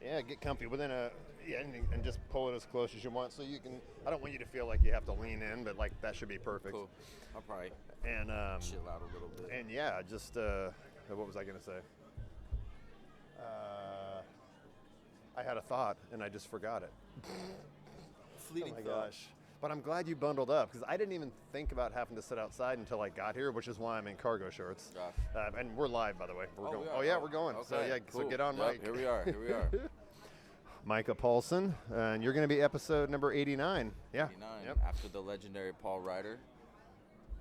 Yeah, get comfy within and just pull it as close as you want. So you can. I don't want you to feel like you have to lean in, but like that should be perfect. Cool. I'll probably And chill out a little bit. And yeah, just what was I gonna say? I had a thought and I just forgot it. Fleeting oh my thought. gosh. But I'm glad you bundled up because I didn't even think about having to sit outside until I got here, which is why I'm in cargo shorts. Gosh. And we're live, by the way. We're going. We are. Oh yeah, we're going. Okay, So yeah, cool. so get on, Yep, Mike. Here we are. Micah Paulson, and you're going to be episode number 89. Yeah. 89. Yep. After the legendary Paul Ryder.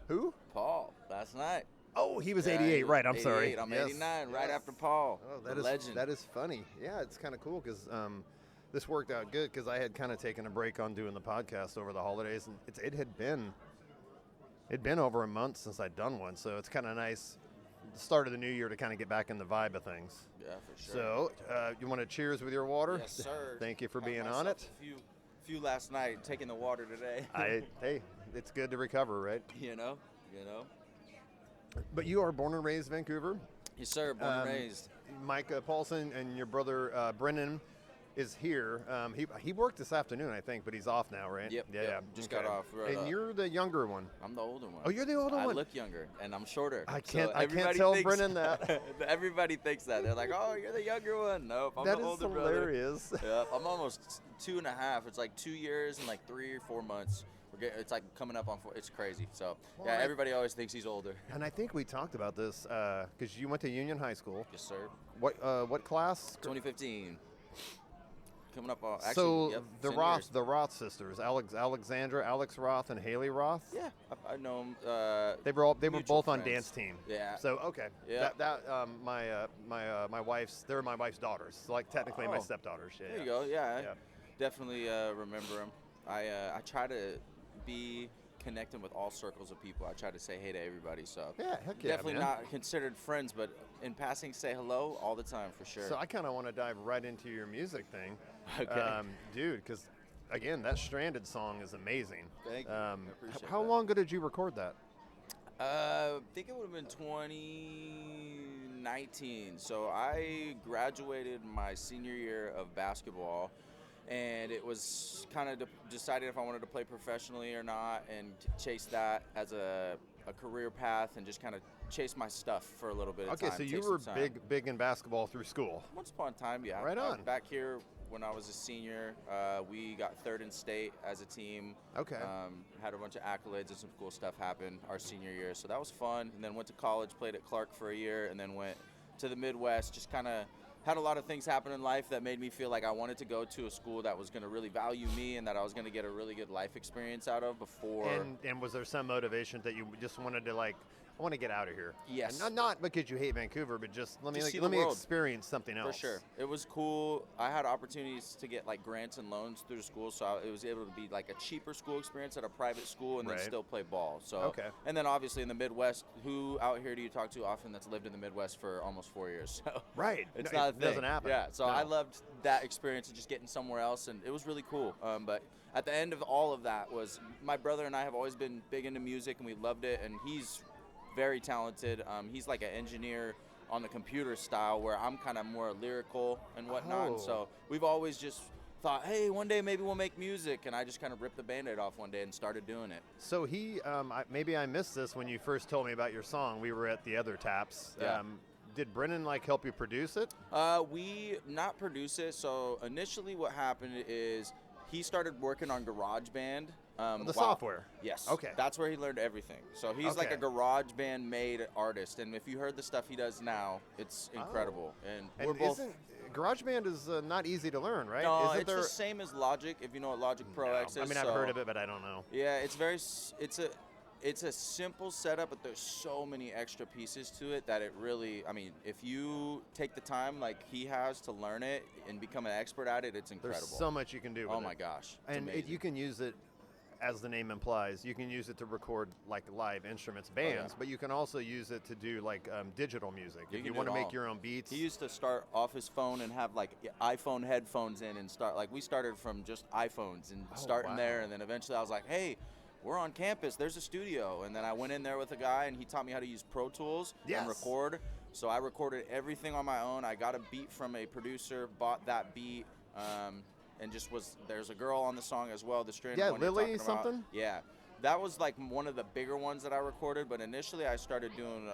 Who? Paul, last night. Oh, he was Yeah, 88. he was Right. I'm 88. sorry. I'm Yes. 89, right Yes. after Paul. Oh, the legend. That is funny. Yeah, it's kind of cool because this worked out good because I had kind of taken a break on doing the podcast over the holidays, and it'd been over a month since I'd done one, so it's kind of nice. The start of the new year to kind of get back in the vibe of things. Yeah, for sure. So, you want to cheers with your water? Yes, sir. Thank you for Had being myself on it. A few last night, taking the water today. Hey, it's good to recover, right? You know. But you are born and raised Vancouver. Yes, sir. Born and raised. Micah Paulson and your brother Brennan is here. He worked this afternoon, I think, but he's off now, right? Yep. Yeah. Just got off. And you're the younger one. I'm the older one. Oh, you're the older I one. look younger, and I'm shorter. I can't everybody tell thinks- Brennan that. Everybody thinks that. They're like, "Oh, you're the younger one." Nope, I'm That the is older hilarious. brother. Yep, I'm almost 2.5. It's like 2 years and like 3 or 4 months. It's like coming up on 4. It's crazy. So yeah, everybody always thinks he's older. And I think we talked about this because you went to Union High School. Yes, sir. What class? 2015. Coming up on actually. So yep, the 10 Roth, years. the Roth sisters, Alex Roth, and Haley Roth. Yeah, I know them. They were mutual both on friends. dance team. Yeah. So okay. Yeah. My wife's they're my wife's daughters. So like technically my stepdaughters. Yeah. There you go. Yeah. Yeah. Definitely remember them. I try to be connecting with all circles of people. I try to say hey to everybody. So Yeah, heck yeah, definitely man. not considered friends, but in passing, say hello all the time for sure. So I kind of want to dive right into your music thing, Okay. dude, because again, that Stranded song is amazing. Thank you. I appreciate How that. long ago did you record that? I think it would have been 2019. So I graduated my senior year of basketball, and it was kind of decided if I wanted to play professionally or not, and chase that as a career path, and just kind of chase my stuff for a little bit of time. Okay, so you take were some time. big in basketball through school. Once upon a time, yeah. Right on. Back here when I was a senior, we got third in state as a team. Okay. Had a bunch of accolades and some cool stuff happen our senior year, so that was fun. And then went to college, played at Clark for a year, and then went to the Midwest. Just kind of had a lot of things happen in life that made me feel like I wanted to go to a school that was going to really value me and that I was going to get a really good life experience out of before. And was there some motivation that you just wanted to I want to get out of here? Yes. And not because you hate Vancouver, but just let Just see me the world. experience something else. For sure. It was cool. I had opportunities to get like grants and loans through the school, so it was able to be like a cheaper school experience at a private school and Right. then still play ball. So Okay. And then obviously in the Midwest, who out here do you talk to often that's lived in the Midwest for almost 4 years? So Right. It's No, not a it thing. doesn't happen. Yeah. So No. I loved that experience of just getting somewhere else, and it was really cool. But at the end of all of that was my brother and I have always been big into music, and we loved it, and he's very talented. He's like an engineer on the computer style, where I'm kind of more lyrical and whatnot. Oh. And so we've always just thought, hey, one day maybe we'll make music. And I just kind of ripped the Band-Aid off one day and started doing it. So he, maybe I missed this when you first told me about your song. We were at the other taps. Yeah. Did Brennan help you produce it? We not produce it. So initially what happened is he started working on GarageBand. The software. Yes. Okay. That's where he learned everything. So he's like Okay. a GarageBand made artist. And if you heard the stuff he does now, it's incredible. And we're And both... GarageBand is not easy to learn, right? No, Isn't it's the same as Logic, if you know what Logic Pro No. X is. I mean, I've heard of it, but I don't know. Yeah, it's a simple setup, but there's so many extra pieces to it that it really, I mean, if you take the time like he has to learn it and become an expert at it, it's incredible. There's so much you can do with Oh it. my gosh. It's And amazing. you can use it, as the name implies, you can use it to record like live instruments, bands, yeah. but you can also use it to do like digital music. You If can you do want to it make all. your own beats. He used to start off his phone and have like iPhone headphones in and start, like we started from just iPhones and starting wow. there, and then eventually I was like, hey, we're on campus, there's a studio, and then I went in there with a guy and he taught me how to use Pro Tools Yes. and record So I recorded everything on my own. I got a beat from a producer, bought that beat, and there's a girl on the song as well, the Stranded one you're Lily talking about. something? Yeah. That was like one of the bigger ones that I recorded, but initially I started doing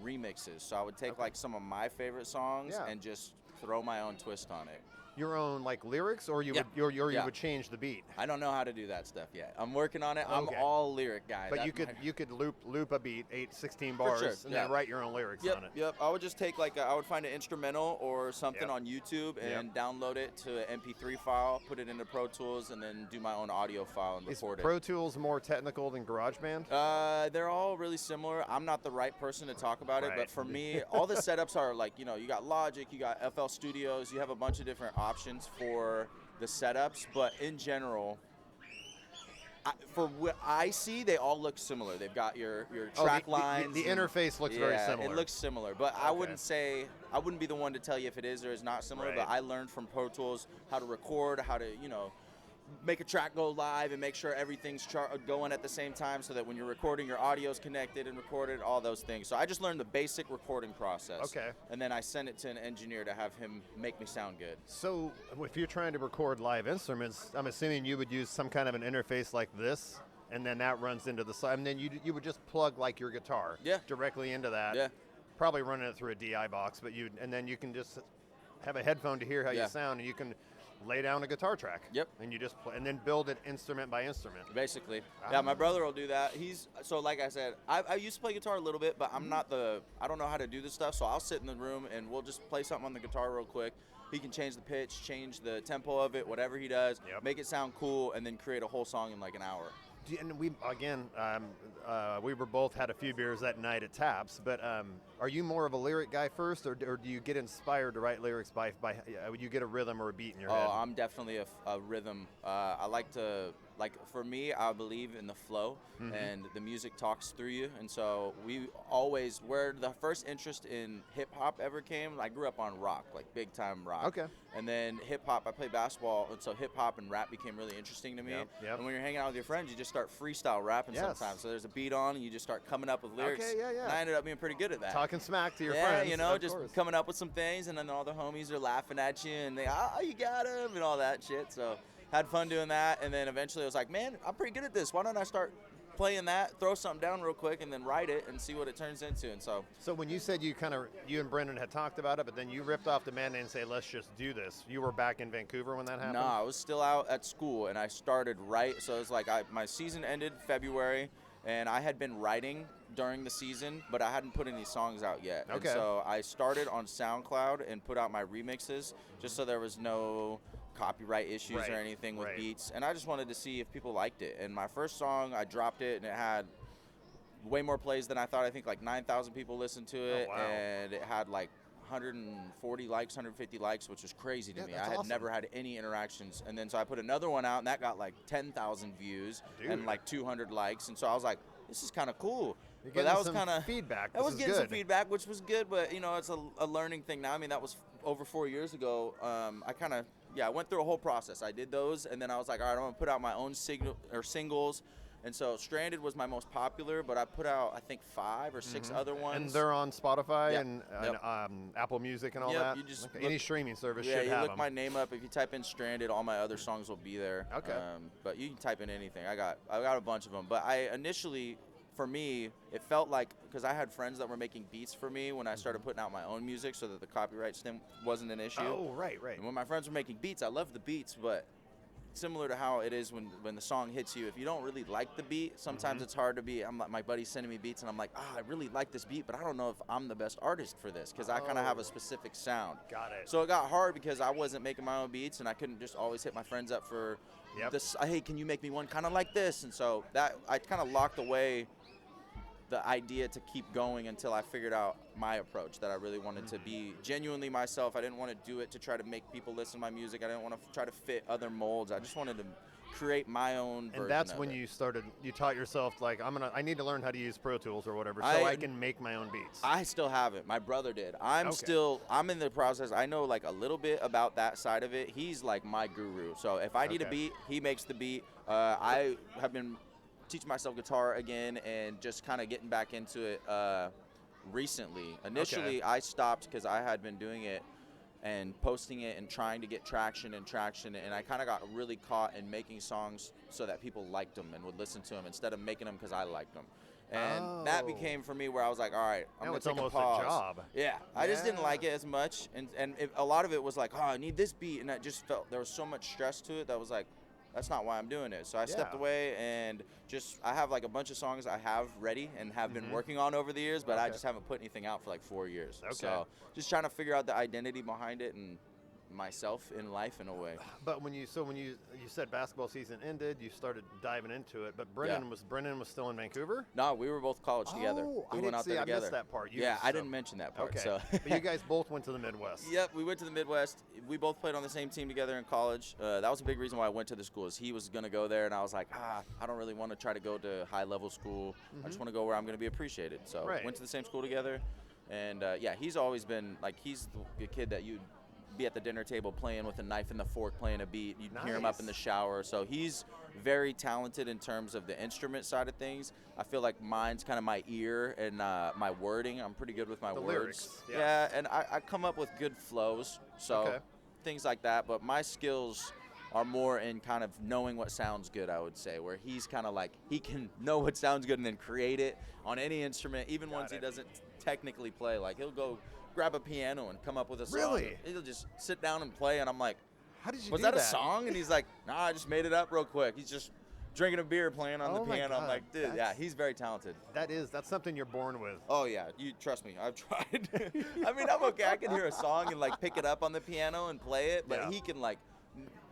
remixes. So I would take like some of my favorite songs and just throw my own twist on it. Your own like lyrics, or you would change the beat? I don't know how to do that stuff yet. I'm working on it. I'm all lyric guy. But you could loop a beat, 16 bars, and then write your own lyrics on it. Yep. I would just take I would find an instrumental or something on YouTube and download it to an MP3 file, put it into Pro Tools, and then do my own audio file and record it. Is Pro Tools more technical than GarageBand? They're all really similar. I'm not the right person to talk about it, but for me, all the setups are like, you got Logic, you got FL Studios, you have a bunch of different options for the setups, but in general, for what I see, they all look similar. They've got your track lines. The interface looks very similar. It looks similar, but I wouldn't be the one to tell you if it is or is not similar, but I learned from Pro Tools how to record, how to, make a track go live and make sure everything's going at the same time so that when you're recording, your audio's connected and recorded, all those things. So I just learned the basic recording process. Okay. And then I sent it to an engineer to have him make me sound good. So if you're trying to record live instruments, I'm assuming you would use some kind of an interface like this, and then that runs into the side, and then you would just plug like your guitar directly into that. Yeah. Probably running it through a DI box, and then you can just have a headphone to hear how you sound, and you can lay down a guitar track. Yep. And you just play, and then build it instrument by instrument. Basically. Yeah, my brother will do that. So like I said, I used to play guitar a little bit, but I don't know how to do this stuff, so I'll sit in the room and we'll just play something on the guitar real quick. He can change the pitch, change the tempo of it, whatever he does, make it sound cool, and then create a whole song in like an hour. And we were both had a few beers that night at Taps, but are you more of a lyric guy first, or do you get inspired to write lyrics by would you get a rhythm or a beat in your head? Oh, I'm definitely a rhythm. I like to, for me, I believe in the flow, and the music talks through you, and so where the first interest in hip-hop ever came, I grew up on rock, like big-time rock. Okay. And then hip-hop, I played basketball, and so hip-hop and rap became really interesting to me. Yep. And when you're hanging out with your friends, you just start freestyle rapping sometimes. So there's a beat on, and you just start coming up with lyrics. Okay, yeah. And I ended up being pretty good at that. Talking smack to your friends. Just coming up with some things, and then all the homies are laughing at you, and they, you got him, and all that shit. So had fun doing that, and then eventually I was like, man, I'm pretty good at this. Why don't I start playing that, throw something down real quick, and then write it and see what it turns into? And so when you said you and Brendan had talked about it, but then you ripped off the mandate and say, let's just do this, you were back in Vancouver when that happened? No, I was still out at school, and I started so it was like my season ended February, and I had been writing during the season, but I hadn't put any songs out yet. Okay. And so I started on SoundCloud and put out my remixes just so there was no copyright issues or anything with beats, and I just wanted to see if people liked it. And my first song, I dropped it, and it had way more plays than I thought. I think like 9,000 people listened to it. Oh, wow. And it had like 140 likes, 150 likes, which was crazy to me. I had never had any interactions. And then so I put another one out, and that got like 10,000 views and like 200 likes. And so I was like, this is kind of cool. But that was kind of feedback. I was getting some feedback, which was good, but it's a learning thing now. I mean, that was over 4 years ago. I went through a whole process. I did those, and then I was like, all right, I'm gonna put out my own singles. And so Stranded was my most popular, but I put out, I think, 5 or 6 other ones. And they're on Spotify and Apple Music and all that? You just any streaming service should have them. Yeah, you look my name up. If you type in Stranded, all my other songs will be there. Okay. But you can type in anything. I got a bunch of them. But I initially, for me, it felt like, because I had friends that were making beats for me when I started putting out my own music so that the copyright wasn't an issue. Oh, right. And when my friends were making beats, I loved the beats, but similar to how it is when the song hits you, if you don't really like the beat, sometimes it's hard to be. My buddy's sending me beats, and I'm like, I really like this beat, but I don't know if I'm the best artist for this, because I kind of have a specific sound. Got it. So it got hard because I wasn't making my own beats, and I couldn't just always hit my friends up for this. Hey, can you make me one kind of like this? And so that I kind of locked away the idea to keep going until I figured out my approach, that I really wanted to be genuinely myself. I didn't want to do it to try to make people listen to my music. I didn't want to try to fit other molds. I just wanted to create my own version. And that's when you taught yourself, like, I need to learn how to use Pro Tools or whatever, so I can make my own beats. I still haven't. My brother did. I'm in the process. I know like a little bit about that side of it. He's like my guru. So if I need a beat, he makes the beat. I have been teaching myself guitar again and just kind of getting back into it recently. Initially, I stopped because I had been doing it and posting it and trying to get traction, and I kind of got really caught in making songs so that people liked them and would listen to them instead of making them because I liked them. And that became for me where I was like, all right, I'm going to take a pause. A job. Yeah, I just didn't like it as much. And a lot of it was like, oh, I need this beat. And I just felt there was so much stress to it that was like, that's not why I'm doing it. So I stepped away and I have like a bunch of songs I have ready and have been working on over the years, but I just haven't put anything out for like 4 years. So just trying to figure out the identity behind it and myself in life in a way. But when you said basketball season ended, you started diving into it. But Brennan was still in Vancouver? No, we were both college together. We went out there together. I missed that part. I didn't mention that part. Okay. So. But you guys both went to the Midwest. Yep, we went to the Midwest. We both played on the same team together in college. That was a big reason why I went to the school. Is he was going to go there, and I was like, I don't really want to try to go to high-level school. I just want to go where I'm going to be appreciated. So went to the same school together. And, he's always been, like, he's the kid that you'd be at the dinner table playing with a knife and the fork, playing a beat. You'd hear him up in the shower. So he's very talented in terms of the instrument side of things. I feel like mine's kind of my ear and my wording. I'm pretty good with my words. Lyrics. Yeah, and I come up with good flows. So things like that. But my skills are more in kind of knowing what sounds good, I would say, where he's kind of like, he can know what sounds good and then create it on any instrument, even ones he doesn't technically play. Like, he'll go grab a piano and come up with a song. Really? He'll just sit down and play, and I'm like, how did you was do that a song? And he's like, nah, I just made it up real quick. He's just drinking a beer, playing on the piano. I'm like, dude, he's very talented. That's something you're born with. Oh yeah, you trust me, I've tried. I mean, I'm okay. I can hear a song and like pick it up on the piano and play it, but he can like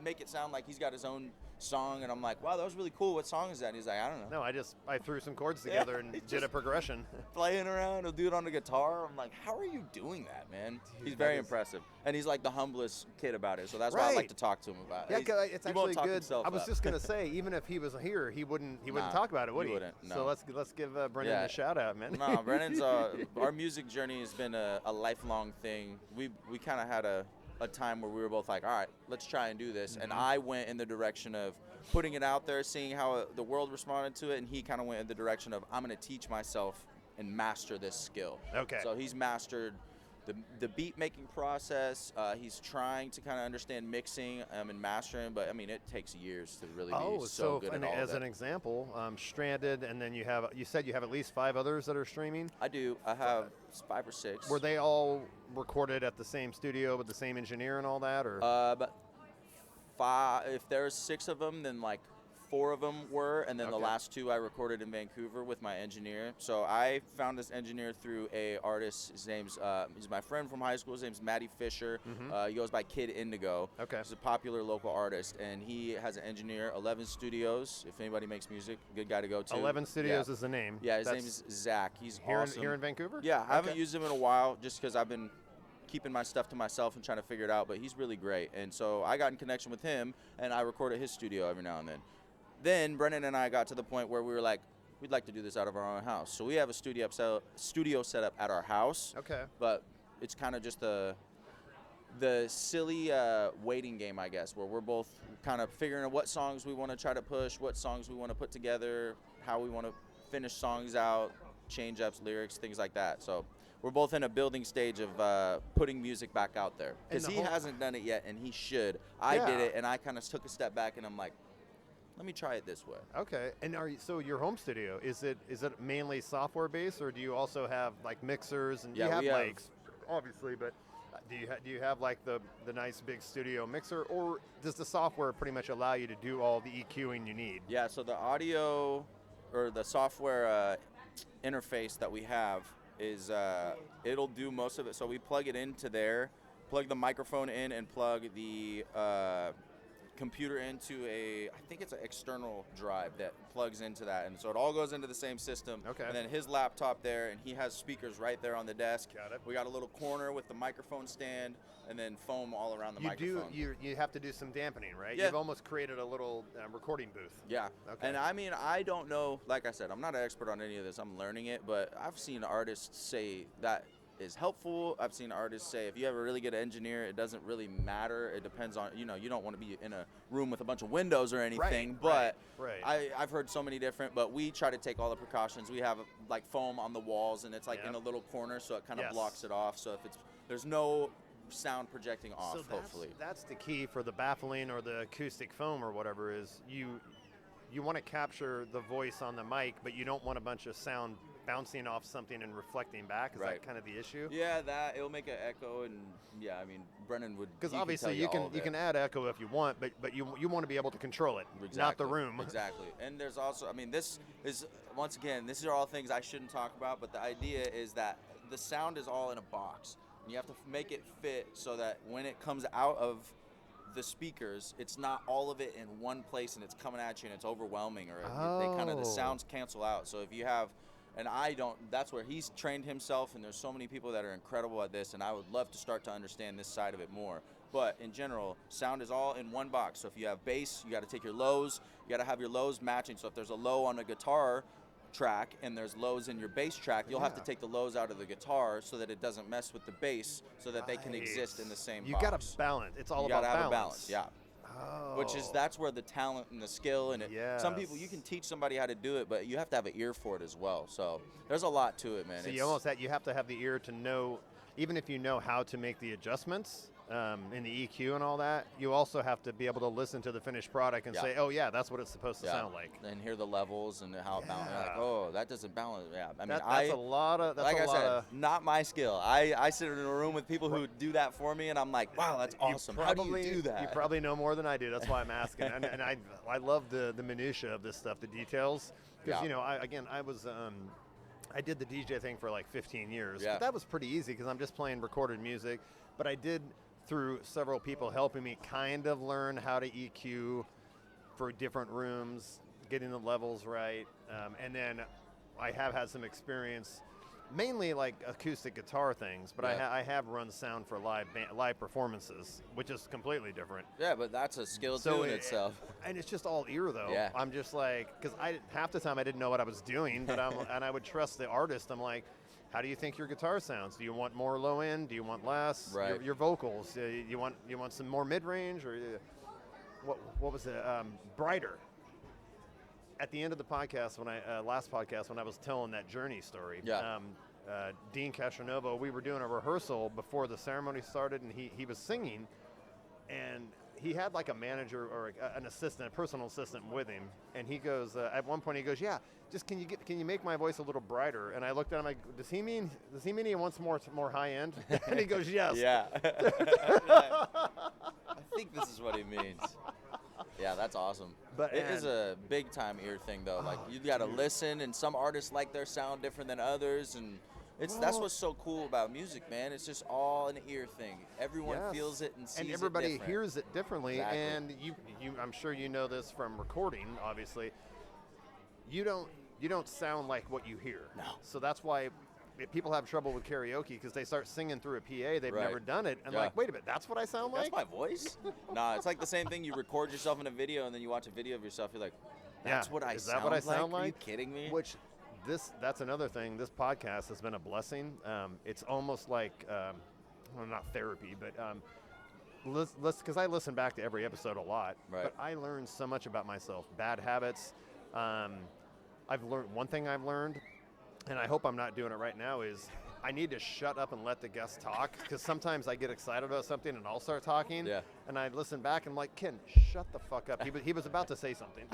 make it sound like he's got his own song, and I'm like, wow, that was really cool. What song is that? And he's like, I don't know. No, I threw some chords together and did a progression. Playing around, he'll do it on the guitar. I'm like, how are you doing that, man? Dude, he's very impressive, and he's like the humblest kid about it. So that's why I like to talk to him about it. Yeah, it's actually good. I was just gonna say, even if he was here, he wouldn't talk about it, would he? Wouldn't. No. So let's give Brennan a shout out, man. No, Brennan's our music journey has been a lifelong thing. We kind of had a time where we were both like, all right, let's try and do this. And I went in the direction of putting it out there, seeing how the world responded to it, and he kind of went in the direction of, I'm going to teach myself and master this skill. Okay. So he's mastered the beat making process. He's trying to kind of understand mixing and mastering, but I mean, it takes years to really be so good at all as of an example, Stranded, and then you said you have at least 5 others that are streaming? I do. I have 5 or 6. Were they all recorded at the same studio with the same engineer and all that, or? But 5. If there's 6 of them, then like 4 of them were, and then the last 2 I recorded in Vancouver with my engineer. So I found this engineer through a artist. His name's he's my friend from high school. His name's Matty Fisher. He goes by Kid Indigo. Okay. He's a popular local artist, and he has an engineer. 11 Studios. If anybody makes music, good guy to go to. 11 Studios is the name. Yeah, his name is Zach. He's awesome. Here in Vancouver. Yeah, I haven't used him in a while just because I've been keeping my stuff to myself and trying to figure it out. But he's really great, and so I got in connection with him, and I record at his studio every now and then. Then Brennan and I got to the point where we were like, we'd like to do this out of our own house. So we have a studio set up at our house. Okay. But it's kind of just the silly waiting game, I guess, where we're both kind of figuring out what songs we want to try to push, what songs we want to put together, how we want to finish songs out, change ups, lyrics, things like that. So we're both in a building stage of putting music back out there. Because he hasn't done it yet, and he should. I did it, and I kind of took a step back, and I'm like, let me try it this way. Okay. And so your home studio, is it mainly software based, or do you also have like mixers and you have mics, obviously, but do you have like the nice big studio mixer, or does the software pretty much allow you to do all the EQing you need? Yeah, so the audio or the software interface that we have is it'll do most of it. So we plug it into there, plug the microphone in, and plug the computer into I think it's an external drive that plugs into that, and so it all goes into the same system. Okay. And then his laptop there, and he has speakers right there on the desk. Got it. We got a little corner with the microphone stand, and then foam all around the microphone. You have to do some dampening, right? Yeah. You've almost created a little recording booth. Yeah. Okay. And I mean, I don't know, like I said, I'm not an expert on any of this. I'm learning it, but I've seen artists say that is helpful. I've seen artists say if you have a really good engineer, it doesn't really matter. It depends on, you don't want to be in a room with a bunch of windows or anything, but I've heard so many different, but we try to take all the precautions. We have like foam on the walls, and it's like in a little corner, so it kind of blocks it off. So if there's no sound projecting off, hopefully. That's the key for the baffling or the acoustic foam or whatever is you want to capture the voice on the mic, but you don't want a bunch of sound bouncing off something and reflecting back. Is that kind of the issue? Yeah, it'll make an echo, and I mean, Brennan would. Because obviously you can add echo if you want, but you want to be able to control it, not the room. Exactly. And there's also, I mean, this is once again, these are all things I shouldn't talk about, but the idea is that the sound is all in a box, and you have to make it fit so that when it comes out of the speakers, it's not all of it in one place and it's coming at you and it's overwhelming, or the sounds cancel out. So if you have. And that's where he's trained himself, and there's so many people that are incredible at this, and I would love to start to understand this side of it more. But in general, sound is all in one box. So if you have bass, you got to take your lows, you got to have your lows matching. So if there's a low on a guitar track and there's lows in your bass track, you'll have to take the lows out of the guitar so that it doesn't mess with the bass, so that they can exist in the same box. You got to balance. It's all about balance. You got to have a balance, that's where the talent and the skill and some people, you can teach somebody how to do it, but you have to have an ear for it as well. So there's a lot to it, man. So you have to have the ear to know, even if you know how to make the adjustments in the EQ and all that, you also have to be able to listen to the finished product and say, oh yeah, that's what it's supposed to sound like. And hear the levels and how it balances. Like, oh, that doesn't balance. Yeah, I mean, that's a lot of. Not my skill. I sit in a room with people who do that for me, and I'm like, wow, that's awesome. How do you do that? You probably know more than I do. That's why I'm asking. and I love the minutia of this stuff, the details. Because I did the DJ thing for like 15 years. But that was pretty easy because I'm just playing recorded music. But I did, through several people helping me, kind of learn how to EQ for different rooms, getting the levels right. And then I have had some experience, mainly like acoustic guitar things, but I have run sound for live performances, which is completely different. Yeah, but that's a skill too in itself. And it's just all ear though. Yeah. I'm just like, because half the time I didn't know what I was doing, but and I would trust the artist. I'm like, how do you think your guitar sounds? Do you want more low end? Do you want less? Right. Your vocals. You want some more mid range, or what was it? Brighter. At the end of the podcast, last podcast, when I was telling that journey story, Dean Castronovo, we were doing a rehearsal before the ceremony started, and he was singing, and he had like a manager or an assistant, a personal assistant with him, and he goes, at one point he goes, yeah, just can you make my voice a little brighter? And I looked at him like, does he mean he wants more high end? And he goes, yes. Yeah. I think this is what he means. Yeah, that's awesome. But it is a big time ear thing though. Like you got to listen, and some artists like their sound different than others, and that's what's so cool about music, man. It's just all an ear thing. Everyone feels it and sees it and everybody different. Hears it differently. Exactly. And you I'm sure you know this from recording, obviously. You don't sound like what you hear. No. So that's why people have trouble with karaoke, because they start singing through a PA. They've never done it. And like, wait a minute, that's what I sound like? That's my voice? Nah, it's like the same thing. You record yourself in a video, and then you watch a video of yourself. You're like, that's what I sound like? Is that what I sound like? Are you kidding me? That's another thing. This podcast has been a blessing. It's almost like, well, not therapy, but because I listen back to every episode a lot. Right. But I learned so much about myself, bad habits. One thing I've learned, and I hope I'm not doing it right now, is I need to shut up and let the guests talk, because sometimes I get excited about something and I'll start talking. Yeah. And I listen back and I'm like, Ken, shut the fuck up. He was about to say something.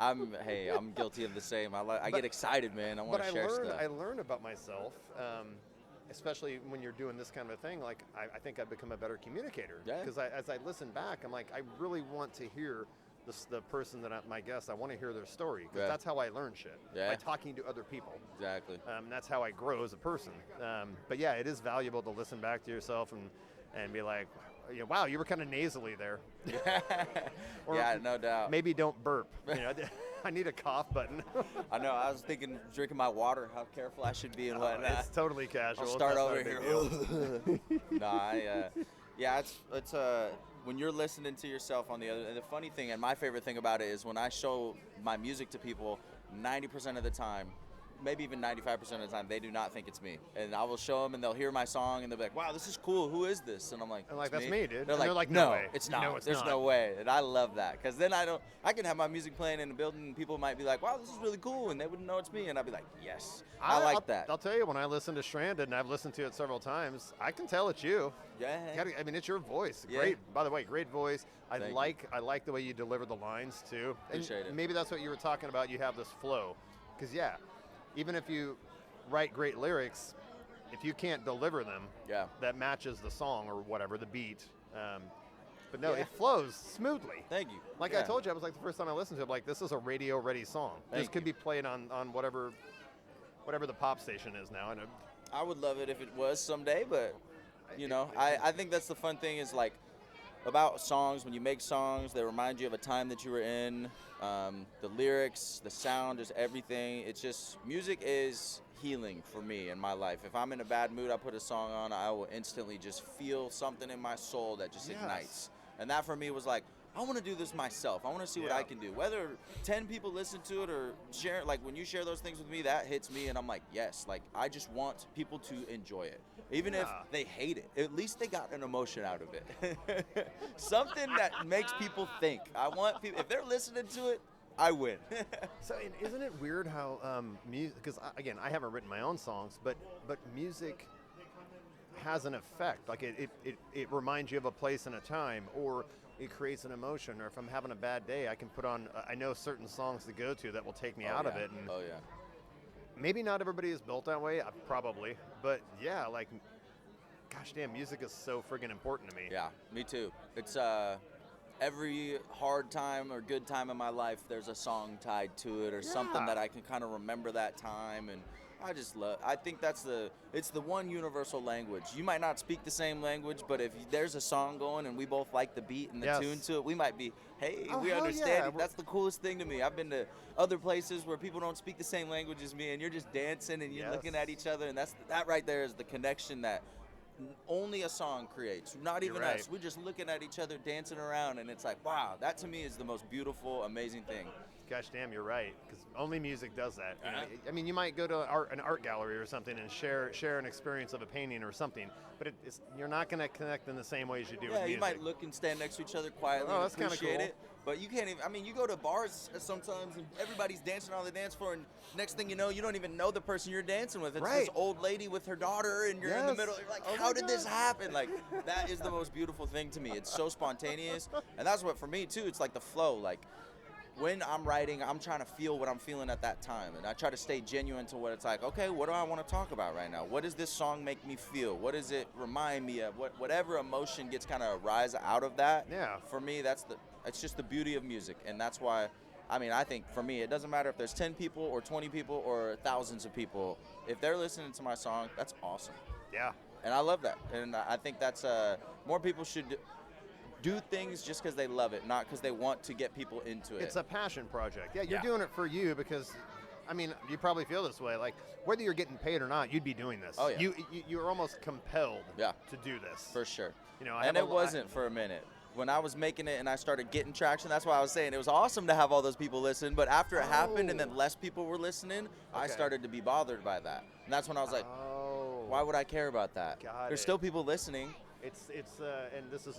I'm guilty of the same. I get excited, man. I want to share stuff. I learned about myself, especially when you're doing this kind of a thing. Like I think I've become a better communicator, because as I listen back, I'm like, I really want to hear the person my guest. I want to hear their story, because that's how I learn shit, by talking to other people. Exactly. That's how I grow as a person. But yeah, it is valuable to listen back to yourself and be like, wow, you were kind of nasally there. Yeah, no doubt. Maybe don't burp. I need a cough button. I know. I was thinking, drinking my water, how careful I should be and whatnot. It's totally casual. I'll start over here. It's when you're listening to yourself on the other. And the funny thing, and my favorite thing about it, is when I show my music to people, 90% of the time, maybe even 95% of the time, they do not think it's me. And I will show them, and they'll hear my song, and they'll be like, wow, this is cool. Who is this? And I'm like, that's me, dude. They're like, no no, way. it's not. No, it's There's not. no way. And I love that, because then I can have my music playing in the building, and people might be like, wow, this is really cool, and they wouldn't know it's me. And I'd be like, yes, I like that. I'll tell you, when I listen to Stranded, and I've listened to it several times, I can tell it's you. Yeah. I mean, it's your voice. Yeah. Great. By the way, great voice. I Thank like the way you deliver the lines too. Appreciate it. Maybe that's what you were talking about. You have this flow, because even if you write great lyrics, if you can't deliver them, that matches the song or whatever, the beat. But no, it flows smoothly. Thank you. Like I told you, I was like, the first time I listened to it, like, this is a radio-ready song. This could be played on whatever the pop station is now. And I would love it if it was someday, but I think that's the fun thing is like about songs. When you make songs, they remind you of a time that you were in. The lyrics, the sound, just everything. It's just, music is healing for me in my life. If I'm in a bad mood, I put a song on, I will instantly just feel something in my soul that just ignites. And that for me was like, I want to do this myself. I want to see what I can do. Whether 10 people listen to it or share it, like when you share those things with me, that hits me, and I'm like, yes, like I just want people to enjoy it. Even if they hate it, at least they got an emotion out of it. Something that makes people think. I want people, if they're listening to it, I win. So isn't it weird how music, because again, I haven't written my own songs, but music has an effect. Like it reminds you of a place and a time, or it creates an emotion. Or if I'm having a bad day, I can put on, I know certain songs to go to that will take me out of it. And maybe not everybody is built that way, probably, but like, gosh damn, music is so friggin' important to me. Yeah, me too. It's every hard time or good time in my life, there's a song tied to it or something that I can kind of remember that time, and I think it's the one universal language. You might not speak the same language, but if there's a song going and we both like the beat and the tune to it, we might be, hey, we understand. That's the coolest thing to me. I've been to other places where people don't speak the same language as me, and you're just dancing and you're looking at each other, and that right there is the connection that only a song creates. Not even us. We're just looking at each other, dancing around, and it's like, wow, that to me is the most beautiful, amazing thing. Gosh damn, you're right, because only music does that. I mean, you might go to an art gallery or something and share an experience of a painting or something, but you're not going to connect in the same way as you do with music. You might look and stand next to each other quietly and appreciate it, but you can't even, I mean, you go to bars sometimes and everybody's dancing on the dance floor, and next thing you know, you don't even know the person you're dancing with. It's this old lady with her daughter, and you're in the middle. You're like, how did this happen? Like, that is the most beautiful thing to me. It's so spontaneous, and that's what, for me, too, it's like the flow. Like, when I'm writing, I'm trying to feel what I'm feeling at that time, and I try to stay genuine to what it's like. Okay, what do I want to talk about right now? What does this song make me feel? What does it remind me of? Whatever emotion gets kind of rise out of that. Yeah. For me, it's just the beauty of music, and that's why. I mean, I think for me, it doesn't matter if there's 10 people or 20 people or thousands of people. If they're listening to my song, that's awesome. Yeah. And I love that, and I think that's more people should do things just because they love it, not because they want to get people into it. It's a passion project. Yeah, you're doing it for you because, I mean, you probably feel this way. Like, whether you're getting paid or not, you'd be doing this. Oh, yeah. You're almost compelled to do this. For sure. You know, and it wasn't for a minute. When I was making it and I started getting traction, that's why I was saying it was awesome to have all those people listen, but after it happened and then less people were listening, I started to be bothered by that. And that's when I was like, why would I care about that? There's still people listening. It's and this is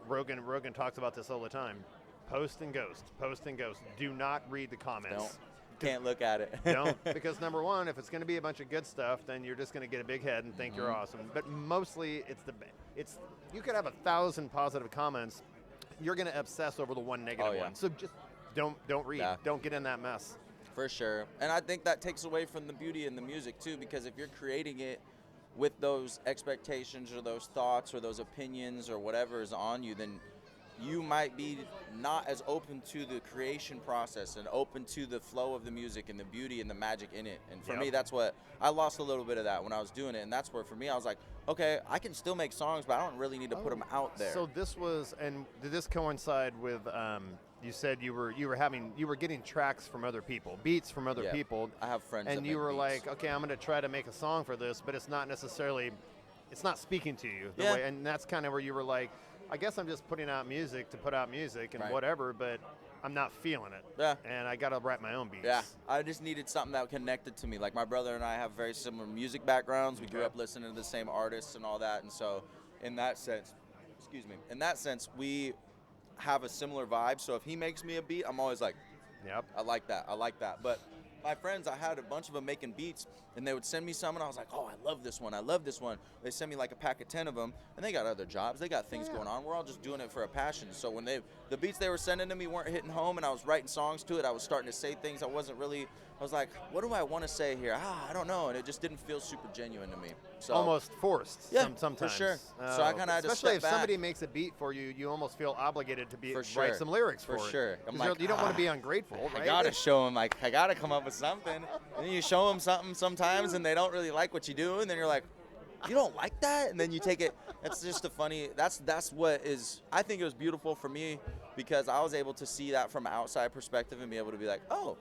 Rogan talks about this all the time. Post and ghost. Do not read the comments. Can't look at it. Don't, because number one, if it's going to be a bunch of good stuff, then you're just going to get a big head and think you're awesome. But mostly, you could have 1,000 positive comments. You're going to obsess over the one negative one. So just don't read. Yeah. Don't get in that mess. For sure. And I think that takes away from the beauty in the music too, because if you're creating it with those expectations or those thoughts or those opinions or whatever is on you, then you might be not as open to the creation process and open to the flow of the music and the beauty and the magic in it. And for me, that's what I lost a little bit of that when I was doing it. And that's where, for me, I was like, okay, I can still make songs, but I don't really need to put them out there. So this was, and did this coincide with, you said you were getting tracks from other people, beats from other people. I have friends and that you make were beats. like, okay, I'm going to try to make a song for this, but it's not speaking to you the way, and that's kind of where you were like, I guess I'm just putting out music to put out music and whatever, but I'm not feeling it. Yeah. And I got to write my own beats. Yeah, I just needed something that connected to me. Like my brother and I have very similar music backgrounds. We grew up listening to the same artists and all that, and so in that sense, we have a similar vibe. So if he makes me a beat, I'm always like, yep, I like that. But my friends, I had a bunch of them making beats, and they would send me some, and I was like, oh, I love this one. They send me like a pack of 10 of them, and they got other jobs. They got things going on. We're all just doing it for a passion. So when the beats they were sending to me weren't hitting home, and I was writing songs to it, I was starting to say things I was like, what do I want to say here? I don't know, and it just didn't feel super genuine to me. So almost forced. Yeah, sometimes. for sure. So I kind of had to especially step if back. somebody makes a beat for you, you almost feel obligated to sure. write some lyrics for For it. sure. I'm 'Cause like, you don't want to be ungrateful, right? I gotta show them, like, I gotta come up with something. And then you show them something sometimes, and they don't really like what you do, and then you're like, you don't like that? And then you take it. That's just that's what is. I think it was beautiful for me because I was able to see that from an outside perspective and be able to be like, oh,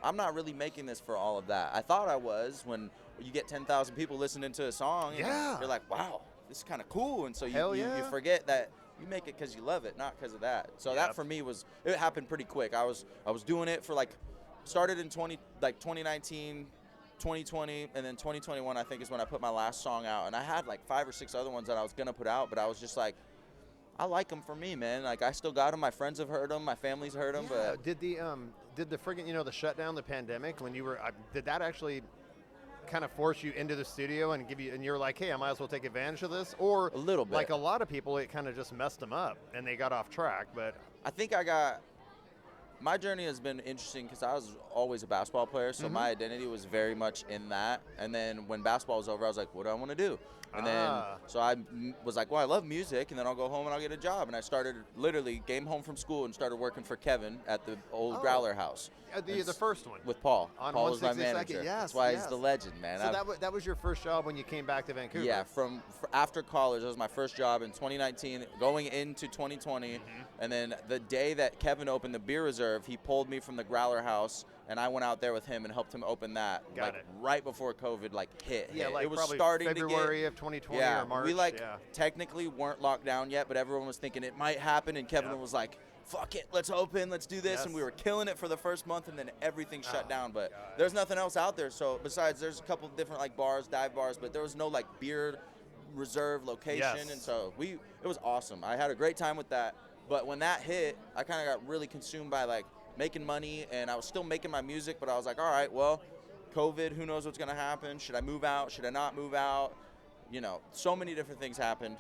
I'm not really making this for all of that. I thought I was when you get 10,000 people listening to a song. Yeah. You're like, wow, this is kind of cool. And so you forget that you make it because you love it, not because of that. So that for me it happened pretty quick. I was doing it for started in 2019, 2020, and then 2021 I think is when I put my last song out. And I had like 5 or 6 other ones that I was gonna put out, but I was just like, I like them for me, man. Like I still got them. My friends have heard them. My family's heard them. Yeah. But Did the friggin' the shutdown, the pandemic, when you were did that actually kind of force you into the studio and you're like, hey, I might as well take advantage of this? Or a little bit. Like a lot of people, it kind of just messed them up and they got off track. But I think my journey has been interesting because I was always a basketball player, so my identity was very much in that. And then when basketball was over, I was like, what do I want to do? And then, so I was like, well, I love music, and then I'll go home and I'll get a job. And I started literally came home from school and started working for Kevin at the old Growler house. The first one? With Paul. On Paul was my 162nd, manager. yes. That's why he's the legend, man. So that was your first job when you came back to Vancouver? Yeah, after college, that was my first job in 2019, going into 2020. And then the day that Kevin opened the beer reserve, he pulled me from the Growler house, and I went out there with him and helped him open that. Got it. Right before COVID hit. Yeah, it was probably starting February of 2020 or March. We technically weren't locked down yet, but everyone was thinking it might happen, and Kevin was like, fuck it, let's open, let's do this. Yes. And we were killing it for the first month, and then everything shut down. But there's nothing else out there. So besides, there's a couple of different bars, dive bars, but there was no beer reserve location. Yes. And so it was awesome. I had a great time with that. But when that hit, I kind of got really consumed by making money, and I was still making my music, but I was like, all right, well, COVID, who knows what's going to happen? Should I move out? Should I not move out? So many different things happened.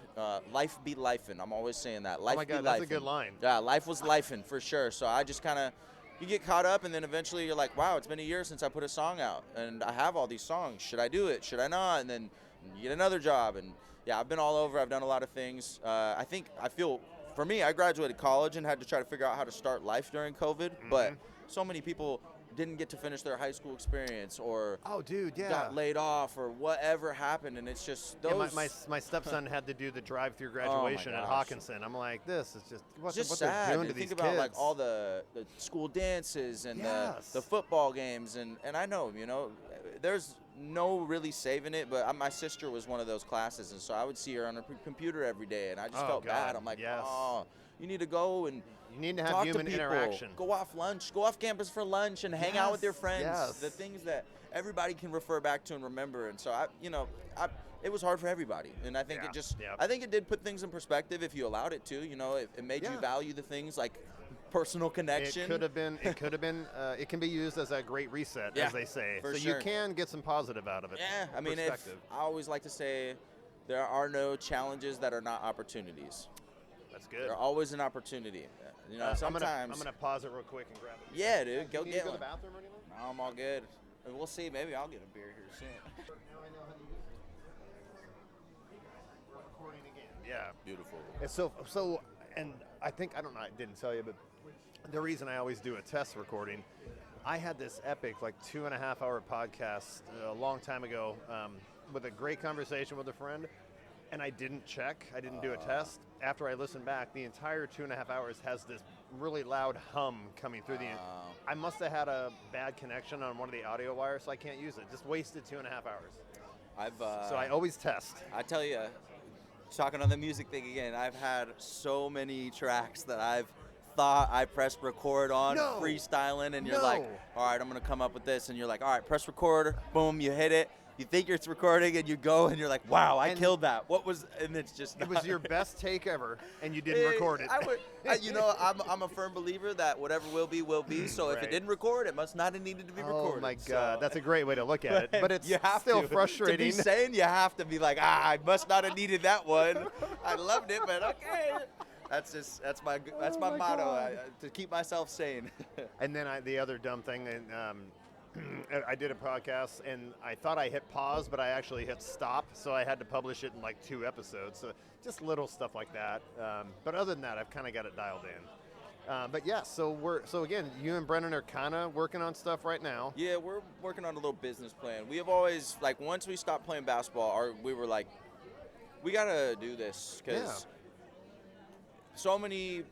Life be lifin'. I'm always saying that. Life oh my God, be that's lifin'. a good line. Yeah, life was lifin' for sure. So I just kind of, you get caught up, and then eventually you're like, wow, it's been a year since I put a song out, and I have all these songs. Should I do it? Should I not? And then you get another job, and yeah, I've been all over. I've done a lot of things. For me, I graduated college and had to try to figure out how to start life during COVID, but so many people didn't get to finish their high school experience or got laid off or whatever happened, and it's just those. Yeah, my stepson had to do the drive-through graduation at Hawkinson. I'm like, this is just what sad. they're doing to these kids. Think about all the school dances and the football games, and I know there's no really saving it, but my sister was one of those classes, and so I would see her on her computer every day, and I just felt bad. I'm like, oh, you need to go and you need to have talk human to people, interaction. go off campus for lunch and hang out with your friends. The things that everybody can refer back to and remember. And so it was hard for everybody, and I think I think it did put things in perspective if you allowed it to. It made you value the things like personal connection. It could have been. It can be used as a great reset, as they say. So sure. you can get some positive out of it. Yeah, I mean, I always like to say, there are no challenges that are not opportunities. That's good. They're always an opportunity. Sometimes I'm gonna pause it real quick and grab it. Yeah, dude, go you get to one. the bathroom or anything? No, I'm all good. We'll see. Maybe I'll get a beer here soon. Now I know how to use it. Recording again. Yeah. Beautiful. It's so, and I didn't tell you, but the reason I always do a test recording, I had this epic 2.5 hour podcast a long time ago with a great conversation with a friend, and I didn't do a test. After I listened back, the entire 2.5 hours has this really loud hum coming through I must have had a bad connection on one of the audio wires, so I can't use it. Just wasted 2.5 hours. So I always test. I tell you, talking on the music thing again, I've had so many tracks that I've thought I pressed record on No. freestyling, and you're No. like, all right, I'm going to come up with this. And you're like, all right, press record. Boom, you hit it. You think it's recording, and you go, and you're like, wow, I killed that. What was, and it's just It not. was your best take ever, and you didn't record it. I'm a firm believer that whatever will be, will be. So if Right. it didn't record, it must not have needed to be recorded. Oh my God, So- that's a great way to look at it. But it's still frustrating. To be saying you have to be like, I must not have needed that one. I loved it, but okay. That's my my motto, God. to keep myself sane. And then the other dumb thing, and I did a podcast, and I thought I hit pause, but I actually hit stop, so I had to publish it in like 2 episodes. So just little stuff like that. But other than that, I've kind of got it dialed in. But yeah, so again, you and Brennan are kind of working on stuff right now. Yeah, we're working on a little business plan. We have always, like, once we stopped playing basketball, we were like, we got to do this, because so many,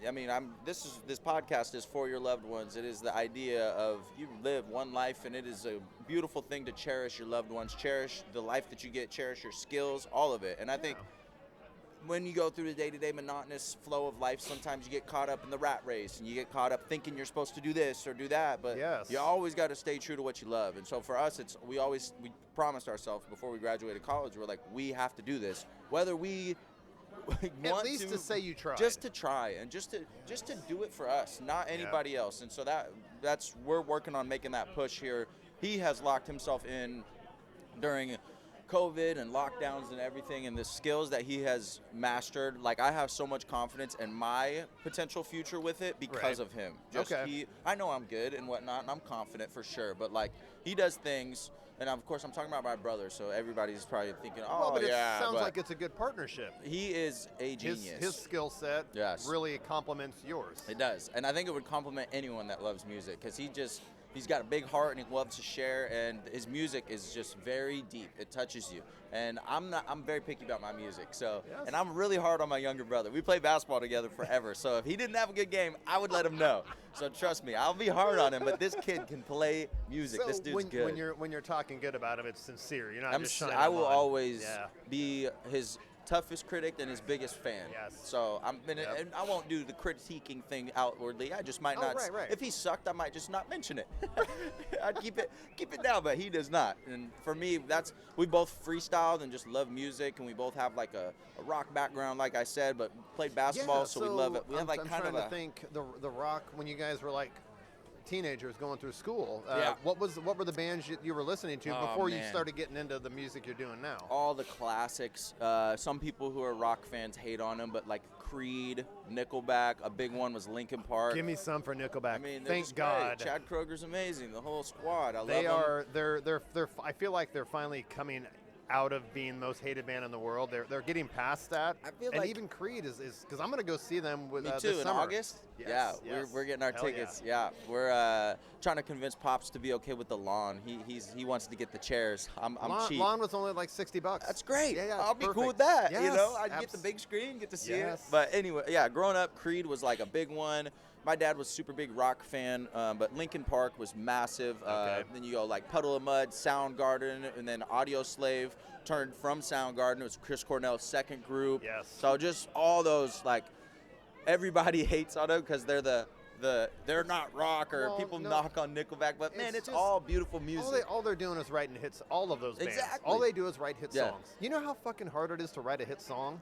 I mean, this podcast is for your loved ones. It is the idea of you live one life, and it is a beautiful thing to cherish your loved ones, cherish the life that you get, cherish your skills, all of it. And I think when you go through the day-to-day monotonous flow of life, sometimes you get caught up in the rat race, and you get caught up thinking you're supposed to do this or do that, but you always got to stay true to what you love. And so for us, we promised ourselves before we graduated college, we're like, we have to do this, whether we At least to say you tried. Just to try, and just to do it for us, not anybody else. And so that's we're working on making that push here. He has locked himself in during COVID and lockdowns and everything, and the skills that he has mastered. Like, I have so much confidence in my potential future with it because of him. I know I'm good and whatnot, and I'm confident for sure, but like, he does things. And of course, I'm talking about my brother, so everybody's probably thinking, It sounds like it's a good partnership. He is a genius. His skill set really complements yours. It does. And I think it would complement anyone that loves music, because he's got a big heart and he loves to share, and his music is just very deep. It touches you. And I'm very picky about my music. So, and I'm really hard on my younger brother. We played basketball together forever. So if he didn't have a good game, I would let him know. So trust me, I'll be hard on him, but this kid can play music. So this dude's good. When you're talking good about him, it's sincere. You're not just shining I will him on. always be his toughest critic and his biggest fan. Yes. So and I won't do the critiquing thing outwardly. I just might not. Right. If he sucked, I might just not mention it. I'd keep it down, but he does not. And for me, we both freestyled and just love music, and we both have like a rock background, like I said, but played basketball, so we love it. We have like I'm kind trying of to think the rock when you guys were like teenagers going through school. Yeah. What were the bands you were listening to before you man. started getting into the music you're doing now? all the classics. Some people who are rock fans hate on them, but like Creed, Nickelback, a big one was Linkin Park. Give me some for Nickelback. I mean, thank God. Chad Kroger's amazing. The whole squad. I love They them. are. They're. I feel like they're finally coming out of being the most hated band in the world. They're getting past that. I feel and like even Creed is because I'm going to go see them with Me this too, in summer. August? Yes, We're getting our Hell tickets. Yeah. We're trying to convince Pops to be okay with the lawn. He wants to get the chairs. I'm cheap. Lawn was only like $60. That's great. Yeah, I'll it's be cool perfect. with that. Yes, You know, I'd get the big screen, get to see Yes. it. But anyway, yeah, growing up, Creed was like a big one. My dad was super big rock fan, but Linkin Park was massive. Okay. Then you go like Puddle of Mud, Soundgarden, and then Audio Slave turned from Soundgarden. It was Chris Cornell's second group. Yes. So just all those, like, everybody hates on them because they're not rock, or Well, people no. knock on Nickelback, but man, it's just- all beautiful music. All they're doing is writing hits. All of those bands. Exactly. All they do is write hit Yeah. songs. You know how fucking hard it is to write a hit song?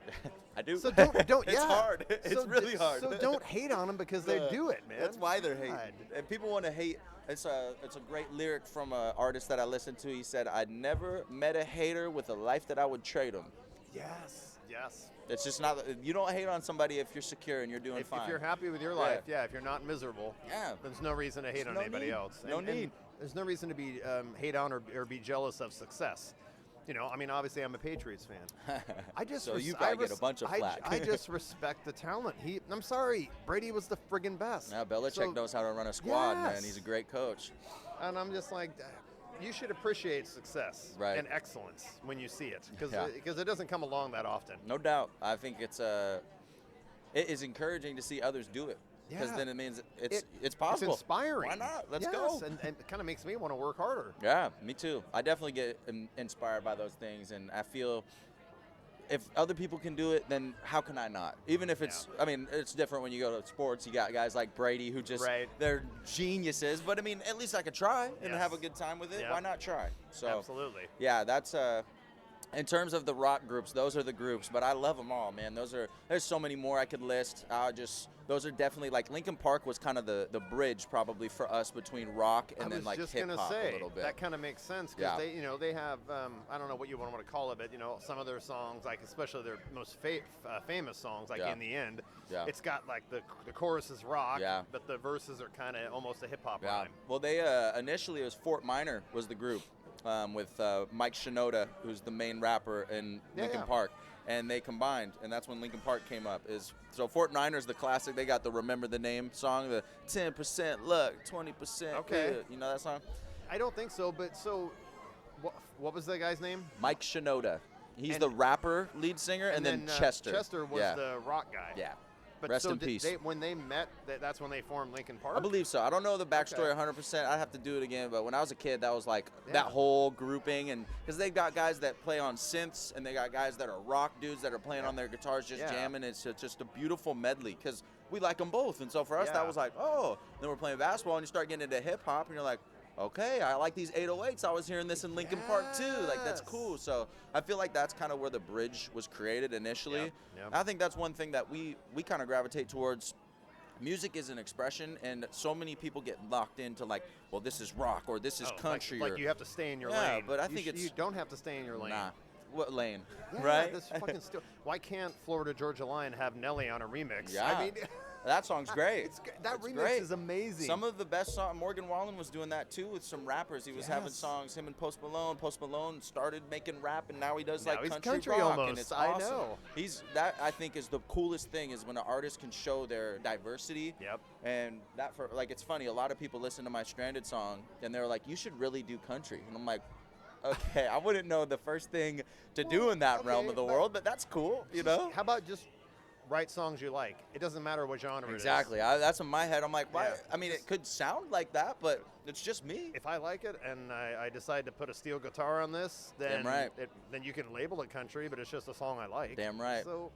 I do. So don't It's yeah. hard. It's So really hard. So don't hate on them because they do it, man. That's why they're hating. God. And people want to hate. It's a great lyric from an artist that I listened to. He said, "I'd never met a hater with a life that I would trade them." Yes. It's just not. You don't hate on somebody if you're secure and you're doing If fine. you're happy with your life, if you're not miserable, there's no reason to hate There's on no anybody need. else. No need. There's no reason to be hate on or be jealous of success. You know, I mean, obviously, I'm a Patriots fan. I just So you probably get a bunch of flack. I just respect the talent. I'm sorry, Brady was the friggin' best. Now Belichick So- knows how to run a squad, man. Yes. He's a great coach. And I'm just like, you should appreciate success and excellence when you see it, because it doesn't come along that often. No doubt. I think it is encouraging to see others do it, because then it means it's possible. It's inspiring. Why not? Let's Yes, go. And it kind of makes me want to work harder. Yeah, me too. I definitely get inspired by those things, and I feel if other people can do it, then how can I not? Even if it's, I mean, it's different when you go to sports. You got guys like Brady who just, they're geniuses. But, I mean, at least I could try and have a good time with it. Why not try? So, absolutely. Yeah, that's in terms of the rock groups, those are the groups. But I love them all, man. There's so many more I could list. Those are definitely, like, Linkin Park was kind of the bridge probably for us between rock and then, like, hip-hop a little bit. That kind of makes sense because they, they have, I don't know what you want to call it, but, some of their songs, like, especially their most famous songs, like In the End, it's got, like, the chorus is rock, but the verses are kind of almost a hip-hop rhyme. Well, they initially, it was Fort Minor was the group with Mike Shinoda, who's the main rapper in Linkin Park. And they combined, and that's when Linkin Park came up. So Fort Minor's the classic. They got the Remember the Name song, the 10% luck, 20%. Okay. Good. You know that song? I don't think so, but what was that guy's name? Mike Shinoda. He's the rapper, lead singer, and then Chester. Chester was the rock guy. Yeah. But rest in peace. When they met, that's when they formed Linkin Park? I believe so. I don't know the backstory 100%. I'd have to do it again. But when I was a kid, that was like that whole grouping. And because they've got guys that play on synths, and they got guys that are rock dudes that are playing on their guitars just jamming. It's just a beautiful medley because we like them both. And so for us, that was like, oh. Then we're playing basketball, and you start getting into hip-hop, and you're like, okay, I like these 808s. I was hearing this in Linkin Park too. Like, that's cool. So I feel like that's kind of where the bridge was created initially. I think that's one thing that we kind of gravitate towards. Music is an expression, and so many people get locked into like, well, this is rock or this is country. Like you have to stay in your lane. But I think you don't have to stay in your lane. Nah. What lane? Right? That's fucking why can't Florida Georgia Line have Nelly on a remix? Yeah. I mean, that song's great. That remix is amazing. Some of the best songs, Morgan Wallen was doing that too with some rappers. He was having songs, him and Post Malone. Post Malone started making rap, and now he does like country rock, almost. And it's awesome. I know. That I think is the coolest thing is when an artist can show their diversity. Yep. And that for like it's funny. A lot of people listen to my Stranded song, and they're like, "You should really do country," and I'm like, okay, I wouldn't know the first thing to do in that realm of the world, but that's cool, you know? How about just write songs you like? It doesn't matter what genre it is. Exactly. That's in my head. I'm like, why? I mean, it could sound like that, but it's just me. If I like it and I decide to put a steel guitar on this, then then you can label it country, but it's just a song I like. Damn right. So,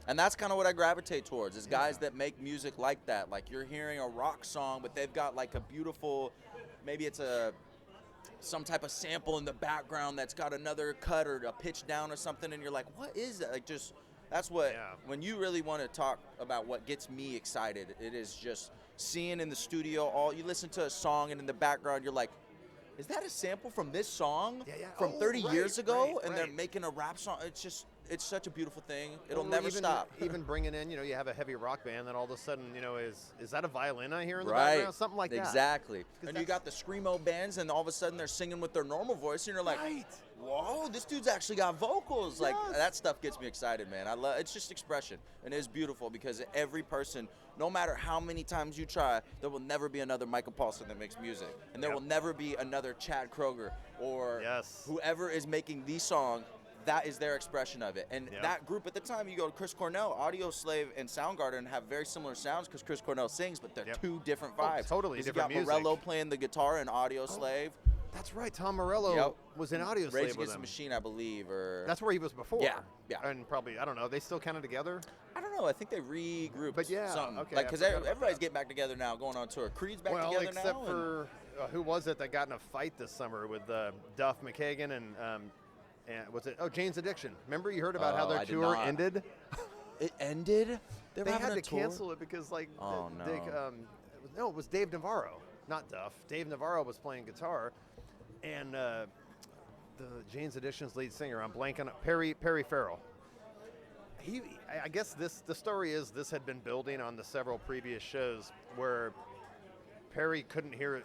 and that's kind of what I gravitate towards is guys that make music like that. Like you're hearing a rock song, but they've got like a beautiful, maybe it's some type of sample in the background that's got another cut or a pitch down or something, and you're like, what is that? Like, just that's what when you really want to talk about what gets me excited, it is just seeing in the studio you listen to a song and in the background you're like, is that a sample from this song from 30 years ago? And they're making a rap song. It's such a beautiful thing. It'll never stop. Even bringing in, you have a heavy rock band, then all of a sudden, is that a violin I hear in the background? Something like that. Exactly. And you got the screamo bands, and all of a sudden they're singing with their normal voice, and you're like, whoa, this dude's actually got vocals. Like that stuff gets me excited, man. It's just expression, and it's beautiful because every person, no matter how many times you try, there will never be another Micah Paulson that makes music, and there will never be another Chad Kroger or whoever is making the song. That is their expression of it. And that group at the time, you go to Chris Cornell, Audio Slave, and Soundgarden have very similar sounds because Chris Cornell sings, but they're two different vibes. Totally different music. You got Morello playing the guitar in Audio Slave. That's right. Tom Morello was in Audio Slave Rage Against the Machine, I believe. That's where he was before. Yeah. And probably, I don't know, they still kind of together? I don't know. I think they regrouped but something. Okay. Like, because everybody's getting back together now, going on tour. Creed's back together now. Except for, who was it that got in a fight this summer with Duff McKagan and was it? Jane's Addiction. Remember you heard about how their tour ended? It ended? They had to cancel it because it was Dave Navarro, not Duff. Dave Navarro was playing guitar, and the Jane's Addiction's lead singer, I'm blanking, Perry Farrell. I guess the story is this had been building on the several previous shows where Perry couldn't hear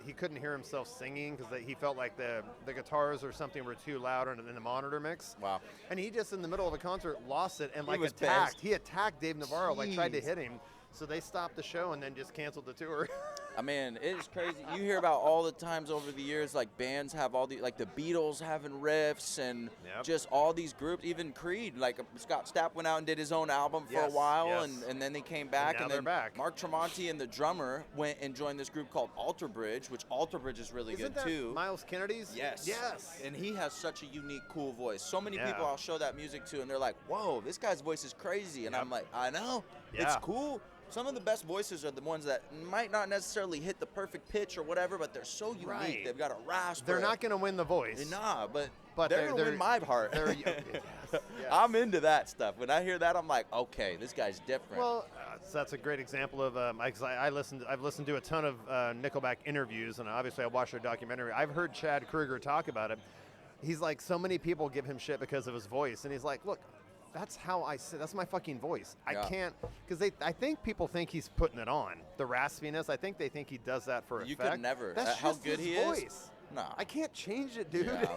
himself singing because he felt like the guitars or something were too loud in the monitor mix. Wow. And he just in the middle of a concert lost it and attacked. He attacked Dave Navarro, tried to hit him. So they stopped the show and then just canceled the tour. I mean, it is crazy. You hear about all the times over the years, like bands have all the, like the Beatles having riffs and just all these groups, even Creed. Like Scott Stapp went out and did his own album for a while, and then they came back, and then Mark Tremonti and the drummer went and joined this group called Alter Bridge, which Alter Bridge is really Isn't good that too. Miles Kennedy's? Yes. Yes. And he has such a unique, cool voice. So many people I'll show that music to, and they're like, "Whoa, this guy's voice is crazy," and I'm like, "I know, it's cool." Some of the best voices are the ones that might not necessarily hit the perfect pitch or whatever, but they're so unique. Right. They've got a rasp. They're not going to win the voice. Nah, but they're going to win my heart. Yes. I'm into that stuff. When I hear that, I'm like, okay, this guy's different. Well, so that's a great example of. I've listened to a ton of Nickelback interviews, and obviously I watched their documentary. I've heard Chad Kroeger talk about it. He's like, so many people give him shit because of his voice, and he's like, look. That's how I say. That's my fucking voice. I can't, because I think people think he's putting it on the raspiness. I think they think he does that for effect. You could never. That's how just good his he voice. is. No, I can't change it, dude. Yeah.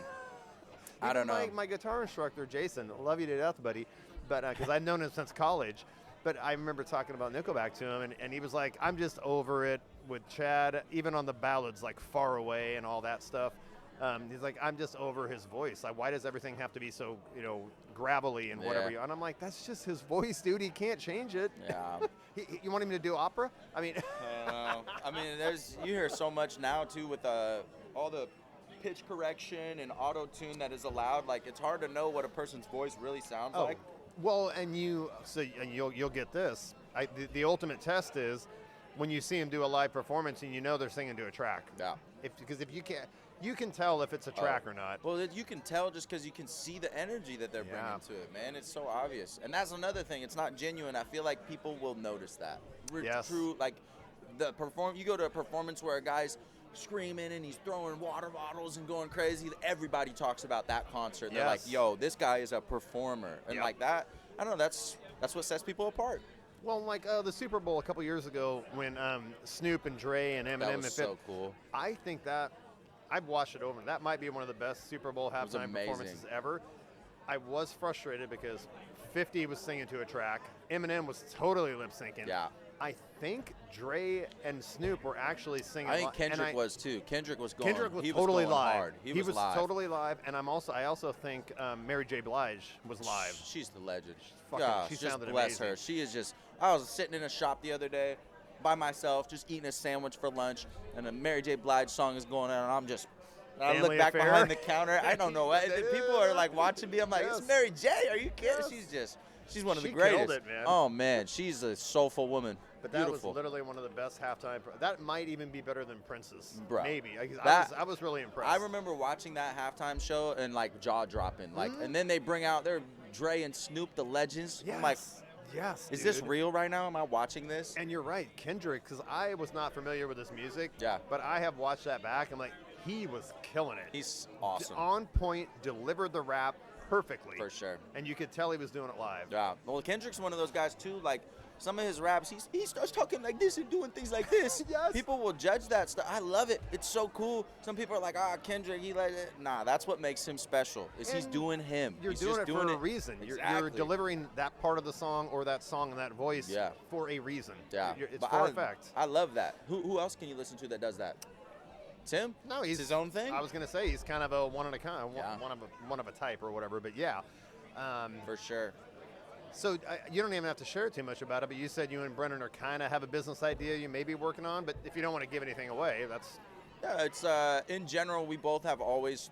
I don't know. My guitar instructor, Jason, love you to death, buddy, but because I've known him since college. But I remember talking about Nickelback to him, and he was like, "I'm just over it with Chad, even on the ballads like Far Away and all that stuff." He's like, I'm just over his voice. Like, why does everything have to be so, gravelly and whatever? And I'm like, that's just his voice, dude. He can't change it. Yeah. You want him to do opera? I mean, I mean, you hear so much now too with all the pitch correction and auto tune that is allowed. Like, it's hard to know what a person's voice really sounds like. Well, and you'll get this. The ultimate test is when you see him do a live performance and they're singing to a track. Yeah. Because if you can't. You can tell if it's a track or not. Well, you can tell just because you can see the energy that they're bringing to it, man. It's so obvious. And that's another thing. It's not genuine. I feel like people will notice that. True, like, you go to a performance where a guy's screaming and he's throwing water bottles and going crazy. Everybody talks about that concert. They're like, yo, this guy is a performer. And like that, I don't know, that's what sets people apart. Well, like the Super Bowl a couple years ago when Snoop and Dre and Eminem. That was so cool. I think that I've watched it over. That might be one of the best Super Bowl halftime performances ever. I was frustrated because 50 was singing to a track. Eminem was totally lip syncing. Yeah. I think Dre and Snoop were actually singing. I think Kendrick was too. Kendrick was going. Kendrick was he totally was going live. Hard. He was live. Totally live. And I also think Mary J. Blige was live. She's the legend. She just sounded bless amazing. her. She is just. I was sitting in a shop the other day by myself, just eating a sandwich for lunch, and a Mary J. Blige song is going on, and I'm just. I look back behind the counter. I don't know. People are like watching me. I'm like, it's Mary J. Are you kidding? She's one of the greatest. Killed it, man. Oh man, she's a soulful woman. But that Beautiful. was literally one of the best halftime. That might even be better than Prince's. Bro, maybe. I was really impressed. I remember watching that halftime show and like jaw dropping. Like, and then they bring out their Dre and Snoop, the legends. Yes. I'm like, yes. Is this real right now? Am I watching this? And you're right, Kendrick, because I was not familiar with his music. Yeah. But I have watched that back. I'm like, he was killing it. He's awesome. On point, delivered the rap perfectly. For sure. And you could tell he was doing it live. Yeah. Well, Kendrick's one of those guys too. Like some of his raps, he starts talking like this and doing things like this. Yes. People will judge that stuff. I love it. It's so cool. Some people are like, Kendrick, he like it. Nah, that's what makes him special. He's doing him. You're he's doing just it for a reason. Exactly. You're delivering that part of the song or that song and that voice for a reason. Yeah. It's for effect. I love that. Who else can you listen to that does that? Tim? No, he's his own thing. I was gonna say he's kind of a one of a kind, one of a type or whatever. But yeah, for sure. So you don't even have to share too much about it. But you said you and Brennan are kind of have a business idea you may be working on. But if you don't want to give anything away, that's it's in general we both have always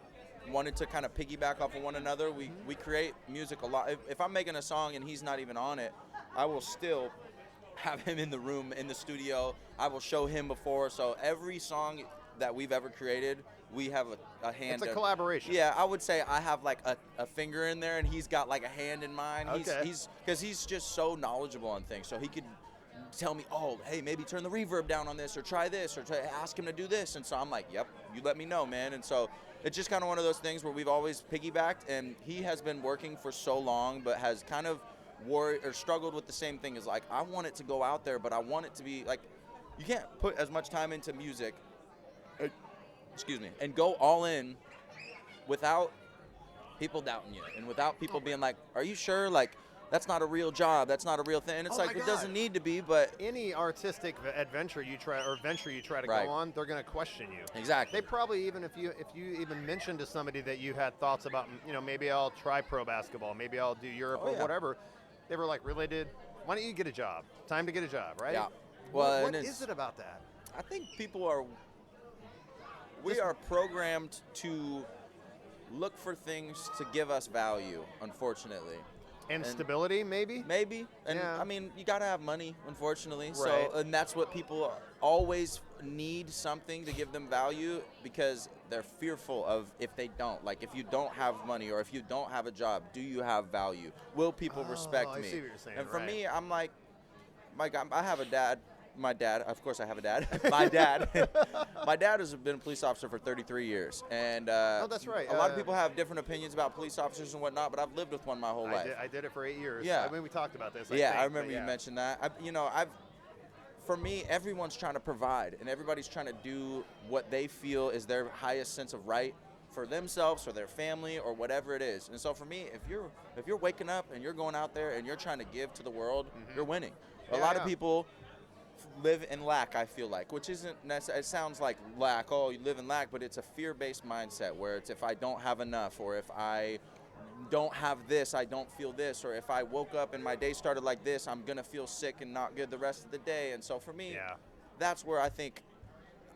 wanted to kind of piggyback off of one another. We create music a lot. If I'm making a song and he's not even on it, I will still have him in the room in the studio. I will show him before. So every song that we've ever created, we have a hand. It's a collaboration. Yeah, I would say I have like a finger in there, and he's got like a hand in mine. Okay. He's just so knowledgeable on things, so he could tell me, oh, hey, maybe turn the reverb down on this, or try this, or ask him to do this. And so I'm like, yep, you let me know, man. And so it's just kind of one of those things where we've always piggybacked, and he has been working for so long, but has kind of worried or struggled with the same thing. Is like, I want it to go out there, but I want it to be like, you can't put as much time into music and go all in without people doubting you and without people being like, are you sure? Like, that's not a real job. That's not a real thing. And it's Oh like, my it God. doesn't need to be, but Any artistic venture you try to Right. go on, they're going to question you. exactly. They probably, even if you even mentioned to somebody that you had thoughts about, maybe I'll try pro basketball, maybe I'll do Europe Oh, or yeah. whatever, they were like, really, dude? Why don't you get a job? Time to get a job, right? Yeah. Well, what and is it about that? I think we are programmed to look for things to give us value, unfortunately. And stability, maybe? Maybe. And Yeah. I mean, you got to have money, unfortunately. Right. So, and that's what people always need, something to give them value, because they're fearful of if they don't. Like, if you don't have money or if you don't have a job, do you have value? Will people respect I me? see what you're saying, And for right. me, I'm like, I have a dad. My dad, of course I have a dad. My dad has been a police officer for 33 years. And that's right. A lot of people have different opinions about police officers and whatnot, but I've lived with one my whole life. I did it for 8 years. Yeah. I mean, we talked about this. I remember you mentioned that. For me, everyone's trying to provide, and everybody's trying to do what they feel is their highest sense of right for themselves or their family or whatever it is. And so for me, if you're waking up and you're going out there and you're trying to give to the world, you're winning. A lot of people live in lack, I feel like, which isn't necessarily, it sounds like lack, oh, you live in lack, but it's a fear-based mindset where it's, if I don't have enough, or if I don't have this, I don't feel this, or if I woke up and my day started like this, I'm gonna feel sick and not good the rest of the day. And so for me, that's where I think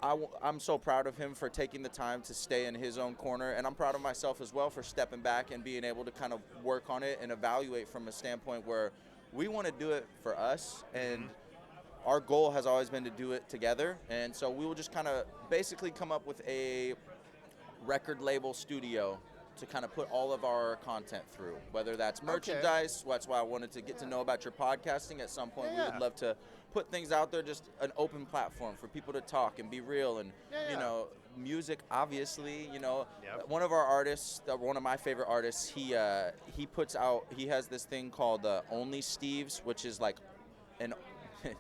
I'm so proud of him for taking the time to stay in his own corner, and I'm proud of myself as well for stepping back and being able to kind of work on it and evaluate from a standpoint where we want to do it for us, and our goal has always been to do it together. And so we will just kind of basically come up with a record label studio to kind of put all of our content through, whether that's merchandise. That's why I wanted to get to know about your podcasting at some point. We would love to put things out there, just an open platform for people to talk and be real. And music, obviously, one of our artists, one of my favorite artists, he has this thing called Only Steve's, which is like an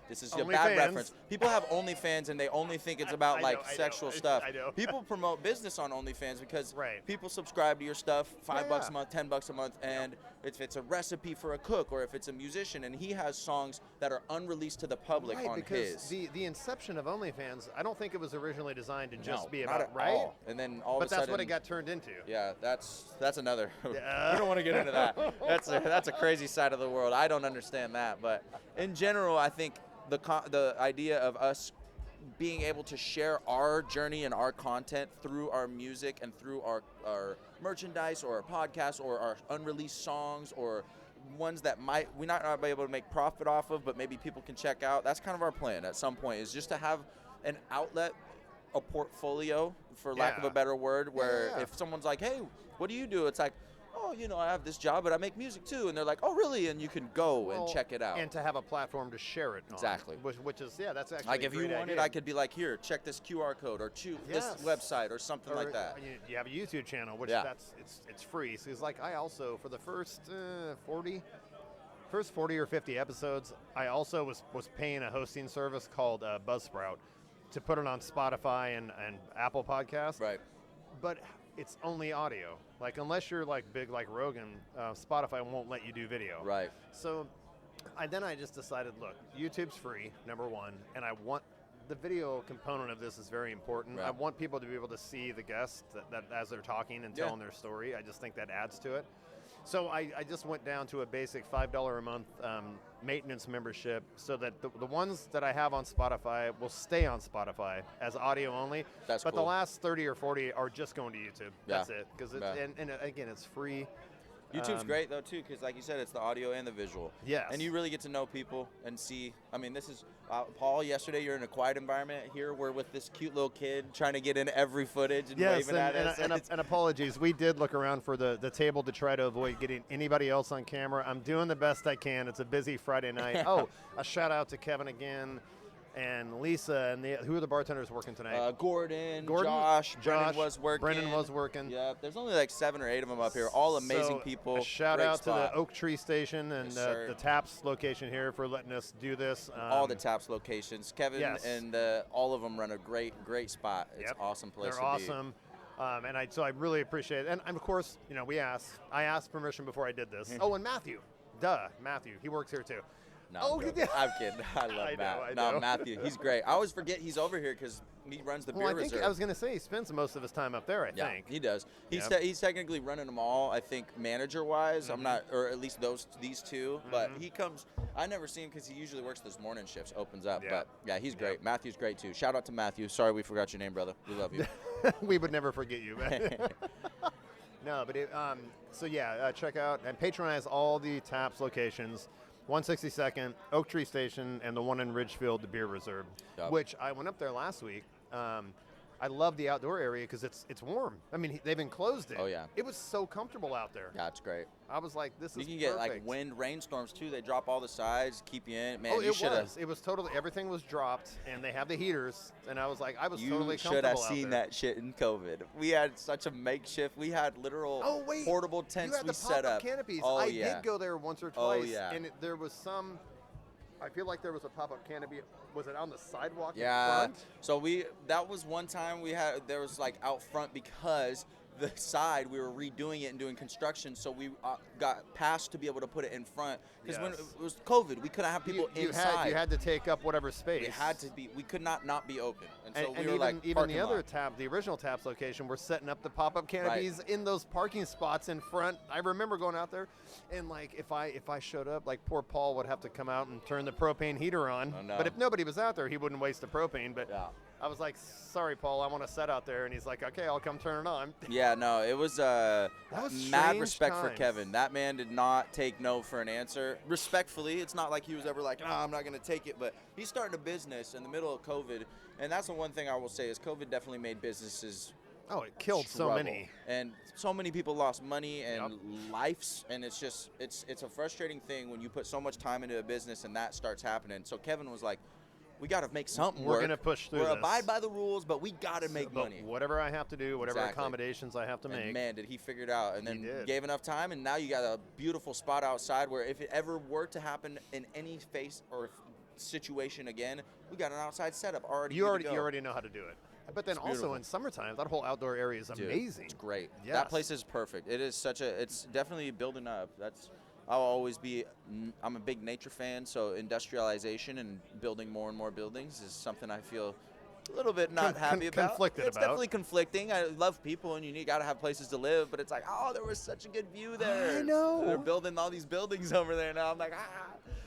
this is a bad reference. People have OnlyFans and they only think it's about sexual stuff. I know. People promote business on OnlyFans because people subscribe to your stuff, $5 a month, $10 a month, and if it's a recipe for a cook or if it's a musician, and he has songs that are unreleased to the public on because his. the inception of OnlyFans, I don't think it was originally designed to just be not about at all. And then all of a sudden, that's what it got turned into. Yeah, that's another. We don't want to get into that. That's a crazy side of the world. I don't understand that, but in general, I think the idea of us being able to share our journey and our content through our music and through our merchandise or our podcast or our unreleased songs or ones that we not be able to make profit off of, but maybe people can check out. That's kind of our plan at some point, is just to have an outlet, a portfolio, for lack of a better word, where if someone's like, hey, what do you do? It's like, oh, I have this job, but I make music too. And they're like, oh, really? And you can go and check it out. And to have a platform to share it on. Exactly. Which is, that's actually like, a if great you wanted, idea. I could be like, here, check this QR code or this website or something like that. You have a YouTube channel, which it's free. So it's like, I also, for the first 40 or 50 episodes, I also was paying a hosting service called Buzzsprout to put it on Spotify and Apple Podcasts. Right. But it's only audio. Like, unless you're like big like Rogan, Spotify won't let you do video. Right. So I just decided, look, YouTube's free, number one, and I want the video component of this is very important. Right. I want people to be able to see the guests that as they're talking and telling their story. I just think that adds to it. So I just went down to a basic $5 a month maintenance membership, so that the ones that I have on Spotify will stay on Spotify as audio only. That's but cool. The last 30 or 40 are just going to YouTube. Yeah. That's it. Because and again, it's free. YouTube's great though too, because like you said, it's the audio and the visual. Yes. And you really get to know people and see. I mean, this is Paul. Yesterday, you're in a quiet environment. Here, we're with this cute little kid trying to get in every footage and waving at us. And apologies, we did look around for the table to try to avoid getting anybody else on camera. I'm doing the best I can. It's a busy Friday night. Oh, a shout out to Kevin again. And Lisa, and who are the bartenders working tonight? Gordon, Josh, Brennan was working. Yeah, there's only like 7 or 8 of them up here, all amazing people. A shout Great out spot. to the Oak Tree Station and the Taps location here for letting us do this. All the Taps locations. Kevin and all of them run a great spot. It's an awesome place to be. They're awesome. So I really appreciate it. And of course, I asked permission before I did this. Oh, and Matthew. Matthew. He works here too. No, Oh, I'm kidding. I love Matt. I know. No, Matthew, he's great. I always forget he's over here because he runs the beer I think reserve. I was going to say he spends most of his time up there, I think. He does. He's Yep. he's technically running them all, I think, manager-wise. I'm not, or at least these two. But he comes. I never see him because he usually works those morning shifts, opens up. Yeah. But yeah, he's great. Matthew's great too. Shout out to Matthew. Sorry we forgot your name, brother. We love you. We would never forget you, man. No, but check out and patronize all the Taps locations. 162nd, Oak Tree Station, and the one in Ridgefield, the Beer Reserve, which I went up there last week. I love the outdoor area because it's warm. I mean, they've enclosed it. Oh, yeah. It was so comfortable out there. Yeah, it's great. I was like, this is perfect. You can get like wind, rainstorms too. They drop all the sides, keep you in. Man, oh, you should have. It was totally, everything was dropped, and they have the heaters, and I was like, I was totally You comfortable should have out seen there. that shit in COVID. We had such a makeshift. We had literal portable tents you had we the set pop-up up. canopies. Oh, I yeah. did go there once or Oh, twice, yeah. and there was some. I feel like there was a pop-up canopy. Was it on the sidewalk in Yeah. front? So that was one time there was like out front because the side we were redoing it and doing construction, so we got passed to be able to put it in front because when it was COVID, we couldn't have people inside. You had to take up whatever space. We had to be. We could not be open, and so we were even, like even the other Tap, the original Taps location, we're setting up the pop-up canopies in those parking spots in front. I remember going out there, and like if I showed up, like poor Paul would have to come out and turn the propane heater on. Oh, no. But if nobody was out there, he wouldn't waste the propane. But Yeah. I was like, sorry, Paul, I want to set out there, and he's like, okay, I'll come turn it on. Yeah, no, it was was mad strange respect for times. Kevin. That man did not take no for an answer. Respectfully, it's not like he was ever like, nah, I'm not going to take it. But he's starting a business in the middle of COVID. And that's the one thing I will say is COVID definitely made businesses Oh, it killed so struggle. many. And so many people lost money and lives. And it's just, it's a frustrating thing when you put so much time into a business and that starts happening. So Kevin was like, we got to make something work. We're going to push through We're this. abide by the rules, but we got to make money. Whatever I have to do, whatever Exactly. accommodations I have to make. And man, did he figure it out. And then did. gave enough time, and now you got a beautiful spot outside where if it ever were to happen in any face or situation again, we got an outside setup already. You already know how to do it. But then also beautiful. in summertime, that whole outdoor area is Dude, amazing. It's great. Yes. That place is perfect. It is it's definitely building up. I'll always be, I'm a big nature fan, so industrialization and building more and more buildings is something I feel a little bit not happy about. Conflicted It's about. definitely conflicting. I love people and you got to have places to live, but it's like, oh, there was such a good view there. I know. They're building all these buildings over there now. I'm like,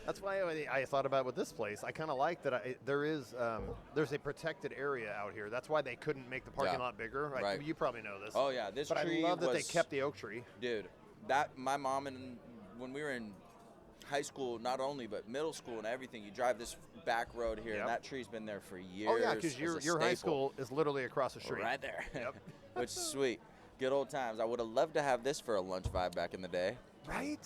That's why I thought about with this place. I kind of like that there's a protected area out here. That's why they couldn't make the parking lot bigger. Right. You probably know this. Oh, yeah. This but tree I love that they was- kept the oak tree. Dude, my mom and when we were in high school, not only but middle school and everything, you drive this back road here, and that tree's been there for years. Oh yeah, because your high school is literally across the street. Right there. Yep. Which is sweet. Good old times. I would have loved to have this for a lunch vibe back in the day. Right?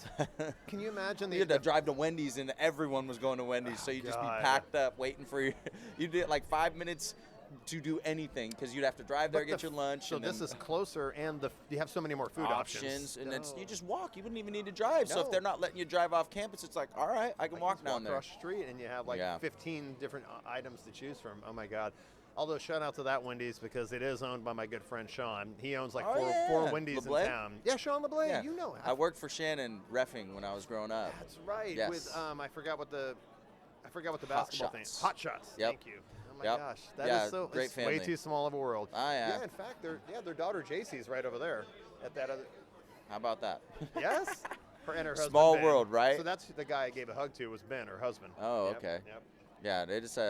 Can you imagine You had to drive to Wendy's, and everyone was going to Wendy's, so you'd just be God. packed up waiting for you. You'd get like 5 minutes to do anything because you'd have to drive there, get your lunch. So and this then is closer, and you have so many more food options. and it's, you just walk. You wouldn't even need to drive. So if they're not letting you drive off campus, it's like, all right, I can walk down there. Across the street, and you have like 15 different items to choose from. Oh my God. Although shout out to that Wendy's because it is owned by my good friend Sean. He owns like four Wendy's LeBlay? in town. Yeah, Sean LeBlay. Yeah. You know. I worked for Shannon reffing when I was growing up. That's right. Yes. With I forgot what the basketball thing. Shots. Hot Shots. Yep. Thank you. Oh my Yep. gosh, that Yeah, is so great it's family. way too small of a world. Oh, yeah. Yeah. In fact, their daughter JC's right over there at that other. How about that? Yes. Her and her husband. Small Ben. world, right? So that's the guy I gave a hug to was Ben, her husband. Oh, Yep, okay. Yep. Yeah,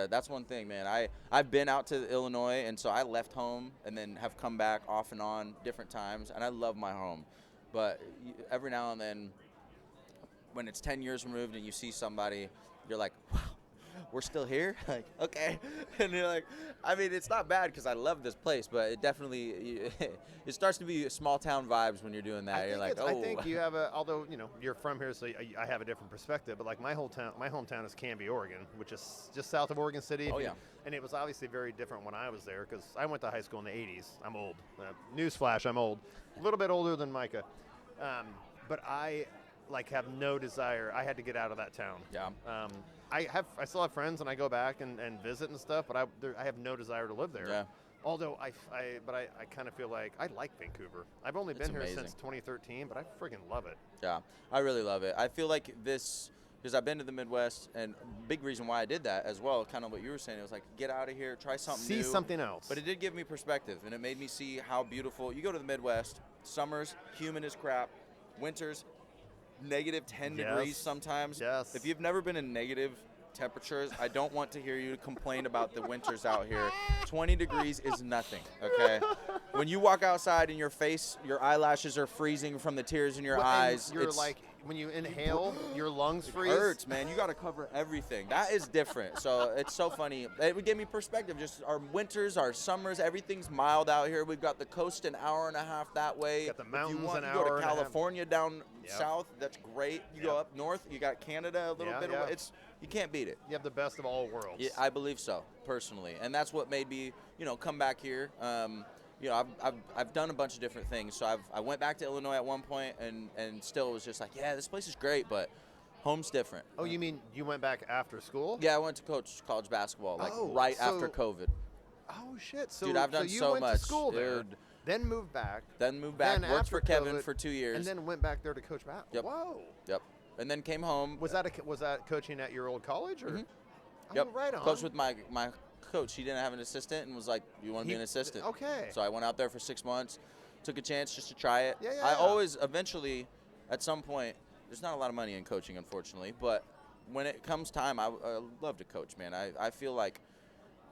that's one thing, man. I've been out to Illinois, and so I left home and then have come back off and on different times, and I love my home. But every now and then, when it's 10 years removed and you see somebody, you're like, wow, we're still here? Like, okay. And you're like, I mean, it's not bad because I love this place, but it definitely, it starts to be small town vibes when you're doing that. You're like, oh. I think you have although, you're from here, so I have a different perspective, but like my hometown is Canby, Oregon, which is just south of Oregon City. Oh, yeah. And it was obviously very different when I was there because I went to high school in the 80s. I'm old. Newsflash, I'm old. A little bit older than Micah. But I have no desire. I had to get out of that town. Yeah. I still have friends and I go back and visit and stuff, but I have no desire to live there. Yeah. Although I kind of feel like I like Vancouver. I've only been here amazing. since 2013, but I freaking love it. Yeah, I really love it. I feel like this, because I've been to the Midwest, and big reason why I did that as well, kind of what you were saying, it was like, get out of here, try something new. See something else. But it did give me perspective, and it made me see how beautiful. You go to the Midwest, summers, humid as crap, winters, negative 10 degrees sometimes. Yes. If you've never been in negative temperatures, I don't want to hear you complain about the winters out here. 20 degrees is nothing, okay? When you walk outside and your eyelashes are freezing from the tears in your eyes. You're like, when you inhale, your lungs freeze. It hurts, man. You got to cover everything. That is different. So it's so funny. It would give me perspective. Just our winters, our summers, everything's mild out here. We've got the coast an hour and a half that way. Got the mountains if you want, an you hour go to and a half. California down south. That's great. You go up north. You got Canada a little bit away. You can't beat it. You have the best of all worlds. Yeah, I believe so, personally, and that's what made me, come back here. I've done a bunch of different things. So I went back to Illinois at one point, and still was just like, yeah, this place is great, but home's different. Oh, you mean you went back after school? Yeah, I went to coach college basketball after COVID. Oh shit! So dude, I've done you so went much. to school there, Dude. then moved back, worked after for Kevin COVID, for 2 years, and then went back there to coach basketball. Yep. Whoa! Yep. And then came home. Was that coaching at your old college or? Mhm. Oh, Yep. right on. Coached with my coach. He didn't have an assistant and was like, "You want to be an assistant?" Okay. So I went out there for 6 months, took a chance just to try it. Yeah. I always, eventually, at some point, there's not a lot of money in coaching, unfortunately, but when it comes time, I love to coach, man. I feel like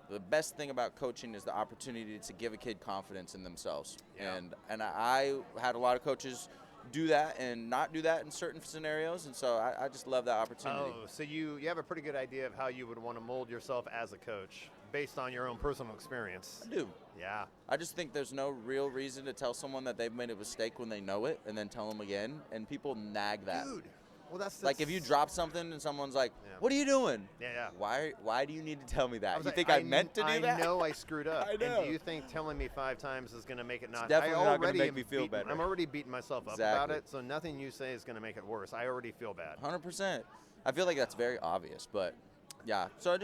the best thing about coaching is the opportunity to give a kid confidence in themselves. Yeah. And I had a lot of coaches do that and not do that in certain scenarios, and so I just love that opportunity. Oh, so you have a pretty good idea of how you would want to mold yourself as a coach based on your own personal experience. I do. Yeah. I just think there's no real reason to tell someone that they've made a mistake when they know it and then tell them again, and people nag that. Dude. Well, that's Like if you drop something and someone's like, Yeah. "What are you doing?" Yeah. Why do you need to tell me that? was You like, think I meant to do that? I know I screwed up. I know. And do you think telling me 5 times is going to make it not? definitely I not gonna already make am me feel better. I'm already beating myself up about Exactly. it, so nothing you say is going to make it worse. I already feel bad. 100%. I feel like that's very obvious, but yeah. So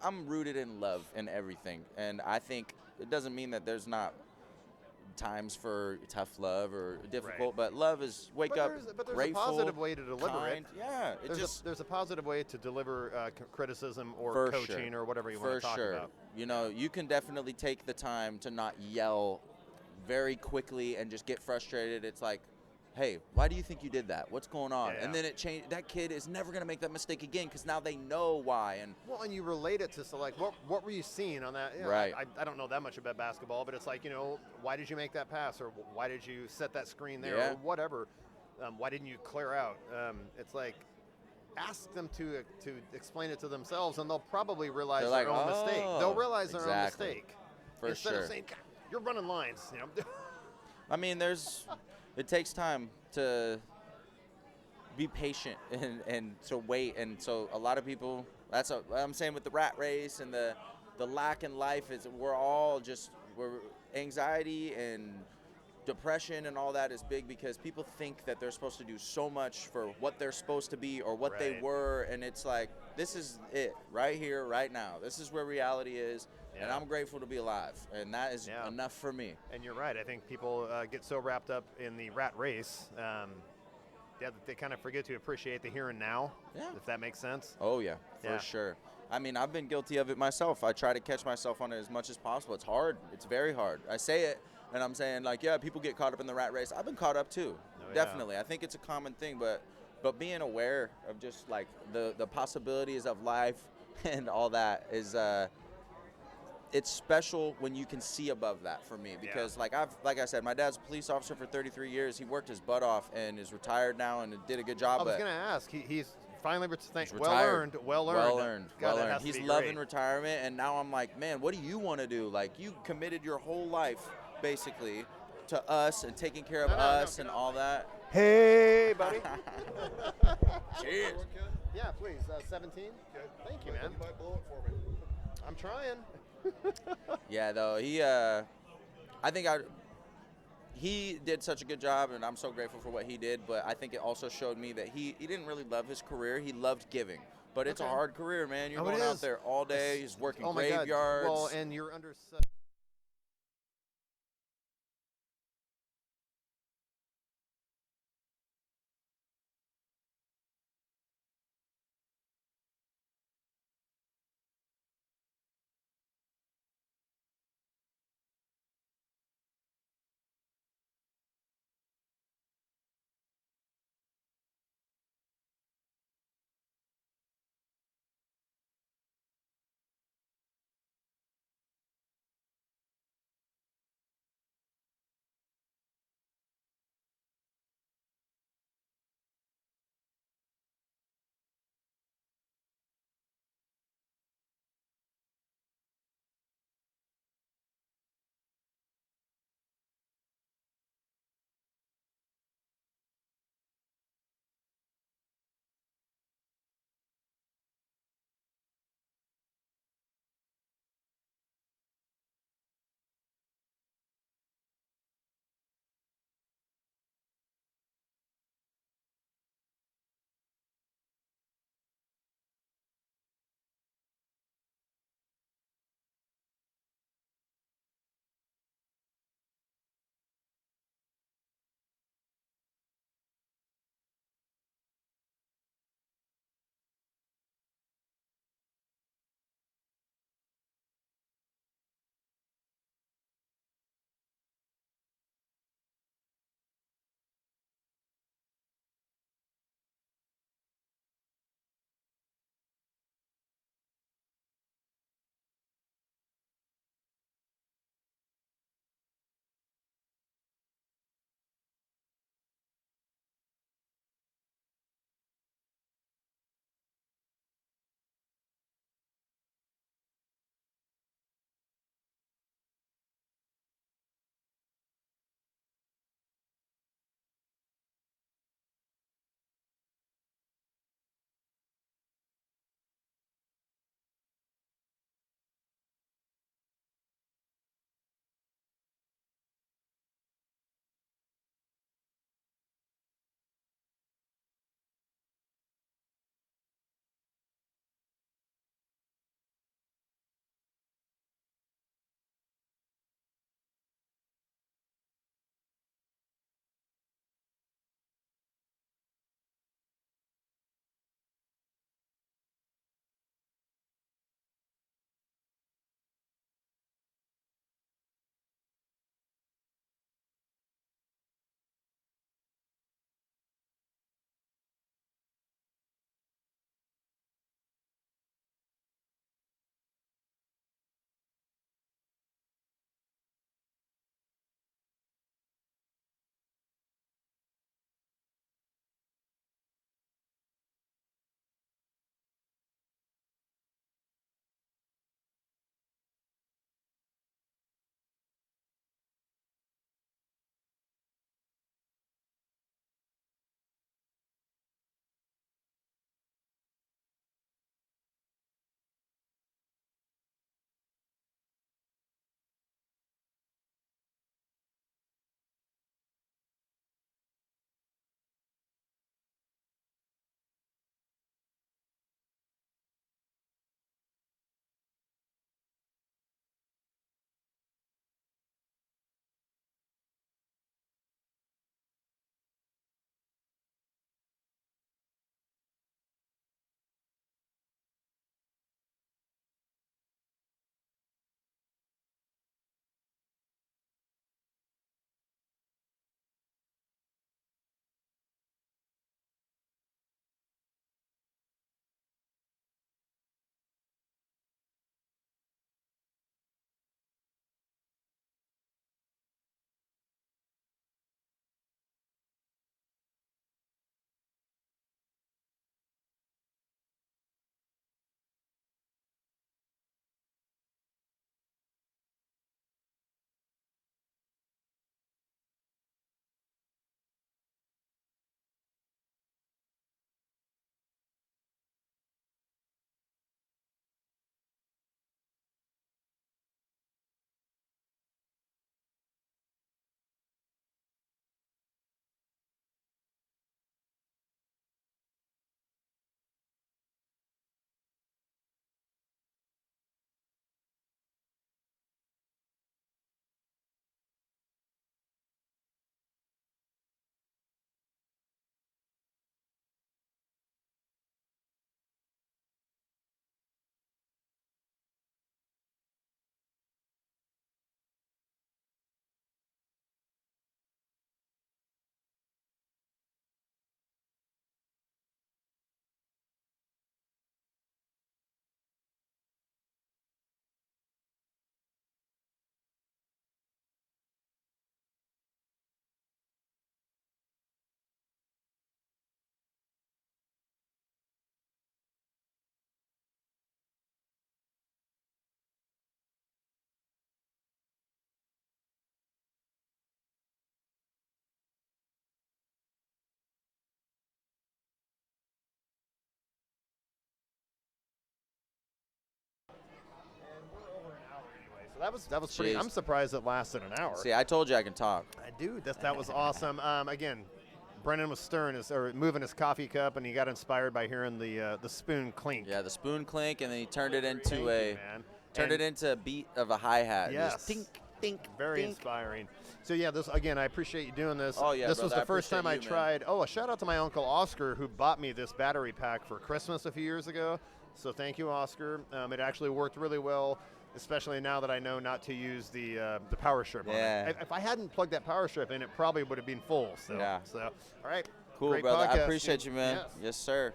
I'm rooted in love in everything, and I think it doesn't mean that there's not times for tough love or difficult, but love is But up, there's grateful, a positive way to deliver kind. it. Yeah, There's a positive way to deliver criticism or For coaching sure. or whatever you want to For talk sure. about. You can definitely take the time to not yell very quickly and just get frustrated. It's like, hey, why do you think you did that? What's going on? Yeah. And then it changed. That kid is never going to make that mistake again because now they know why. And Well, and you relate it to, so like, what were you seeing on that? Right. I don't know that much about basketball, but it's like, why did you make that pass, or why did you set that screen there, Yeah. or whatever? Why didn't you clear out? It's like, ask them to explain it to themselves, and they'll probably realize They're their like, own mistake. "Oh, They'll realize their own exactly. mistake For instead sure. of saying, "God, you're running lines." I mean, it takes time to be patient and to wait. And so a lot of people, I'm saying with the rat race and the lack in life is we're anxiety and depression and all that is big because people think that they're supposed to do so much for what they're supposed to be or what they Right. were. And it's like, this is it right here, right now. This is where reality is. And Yeah. I'm grateful to be alive. And that is Yeah. enough for me. And you're right. I think people get so wrapped up in the rat race, that they kind of forget to appreciate the here and now, Yeah. if that makes sense. Oh, yeah, for Yeah. sure. I mean, I've been guilty of it myself. I try to catch myself on it as much as possible. It's hard. It's very hard. I say it, and I'm saying, like, yeah, people get caught up in the rat race. I've been caught up, too. Oh, yeah. Definitely. I think it's a common thing, but being aware of just, like, the possibilities of life and all that is it's special when you can see above that for me because like I said, my dad's a police officer for 33 years. He worked his butt off and is retired now and did a good job. I was going to ask. He's finally He's well retired. earned. Well earned. He's He's loving retirement, and now I'm like, man, what do you want to do? Like, you committed your whole life basically to us and taking care of us and all that. Hey, buddy. Cheers. Yeah, please. 17. Thank you, man. You might blow it for me. I'm trying. Yeah, though he did such a good job, and I'm so grateful for what he did. But I think it also showed me that he didn't really love his career. He loved giving, but it's a Okay. hard career, man. You're Oh, it going out is. there all day. He's working Oh my God. graveyards. Well, and you're under such That was pretty. Jeez. I'm surprised it lasted an hour. See, I told you I can talk. Dude, that was awesome. Again, Brennan was moving his coffee cup, and he got inspired by hearing the spoon clink. Yeah, the spoon clink, and then he turned it into Thank you, man. it into a beat of a hi-hat. Yes. Just tink, tink, Very tink. inspiring. So yeah, this again, I appreciate you doing this. Oh, yeah, this was brother, the first time I appreciate you, man. tried. Oh, a shout out to my uncle Oscar who bought me this battery pack for Christmas a few years ago. So thank you, Oscar. It actually worked really well, especially now that I know not to use the power strip on Yeah. it. If I hadn't plugged that power strip in, it probably would have been full. So, Yeah. So all right. Cool, Great brother. I podcast, appreciate dude. you, man. Yes. Yes, sir.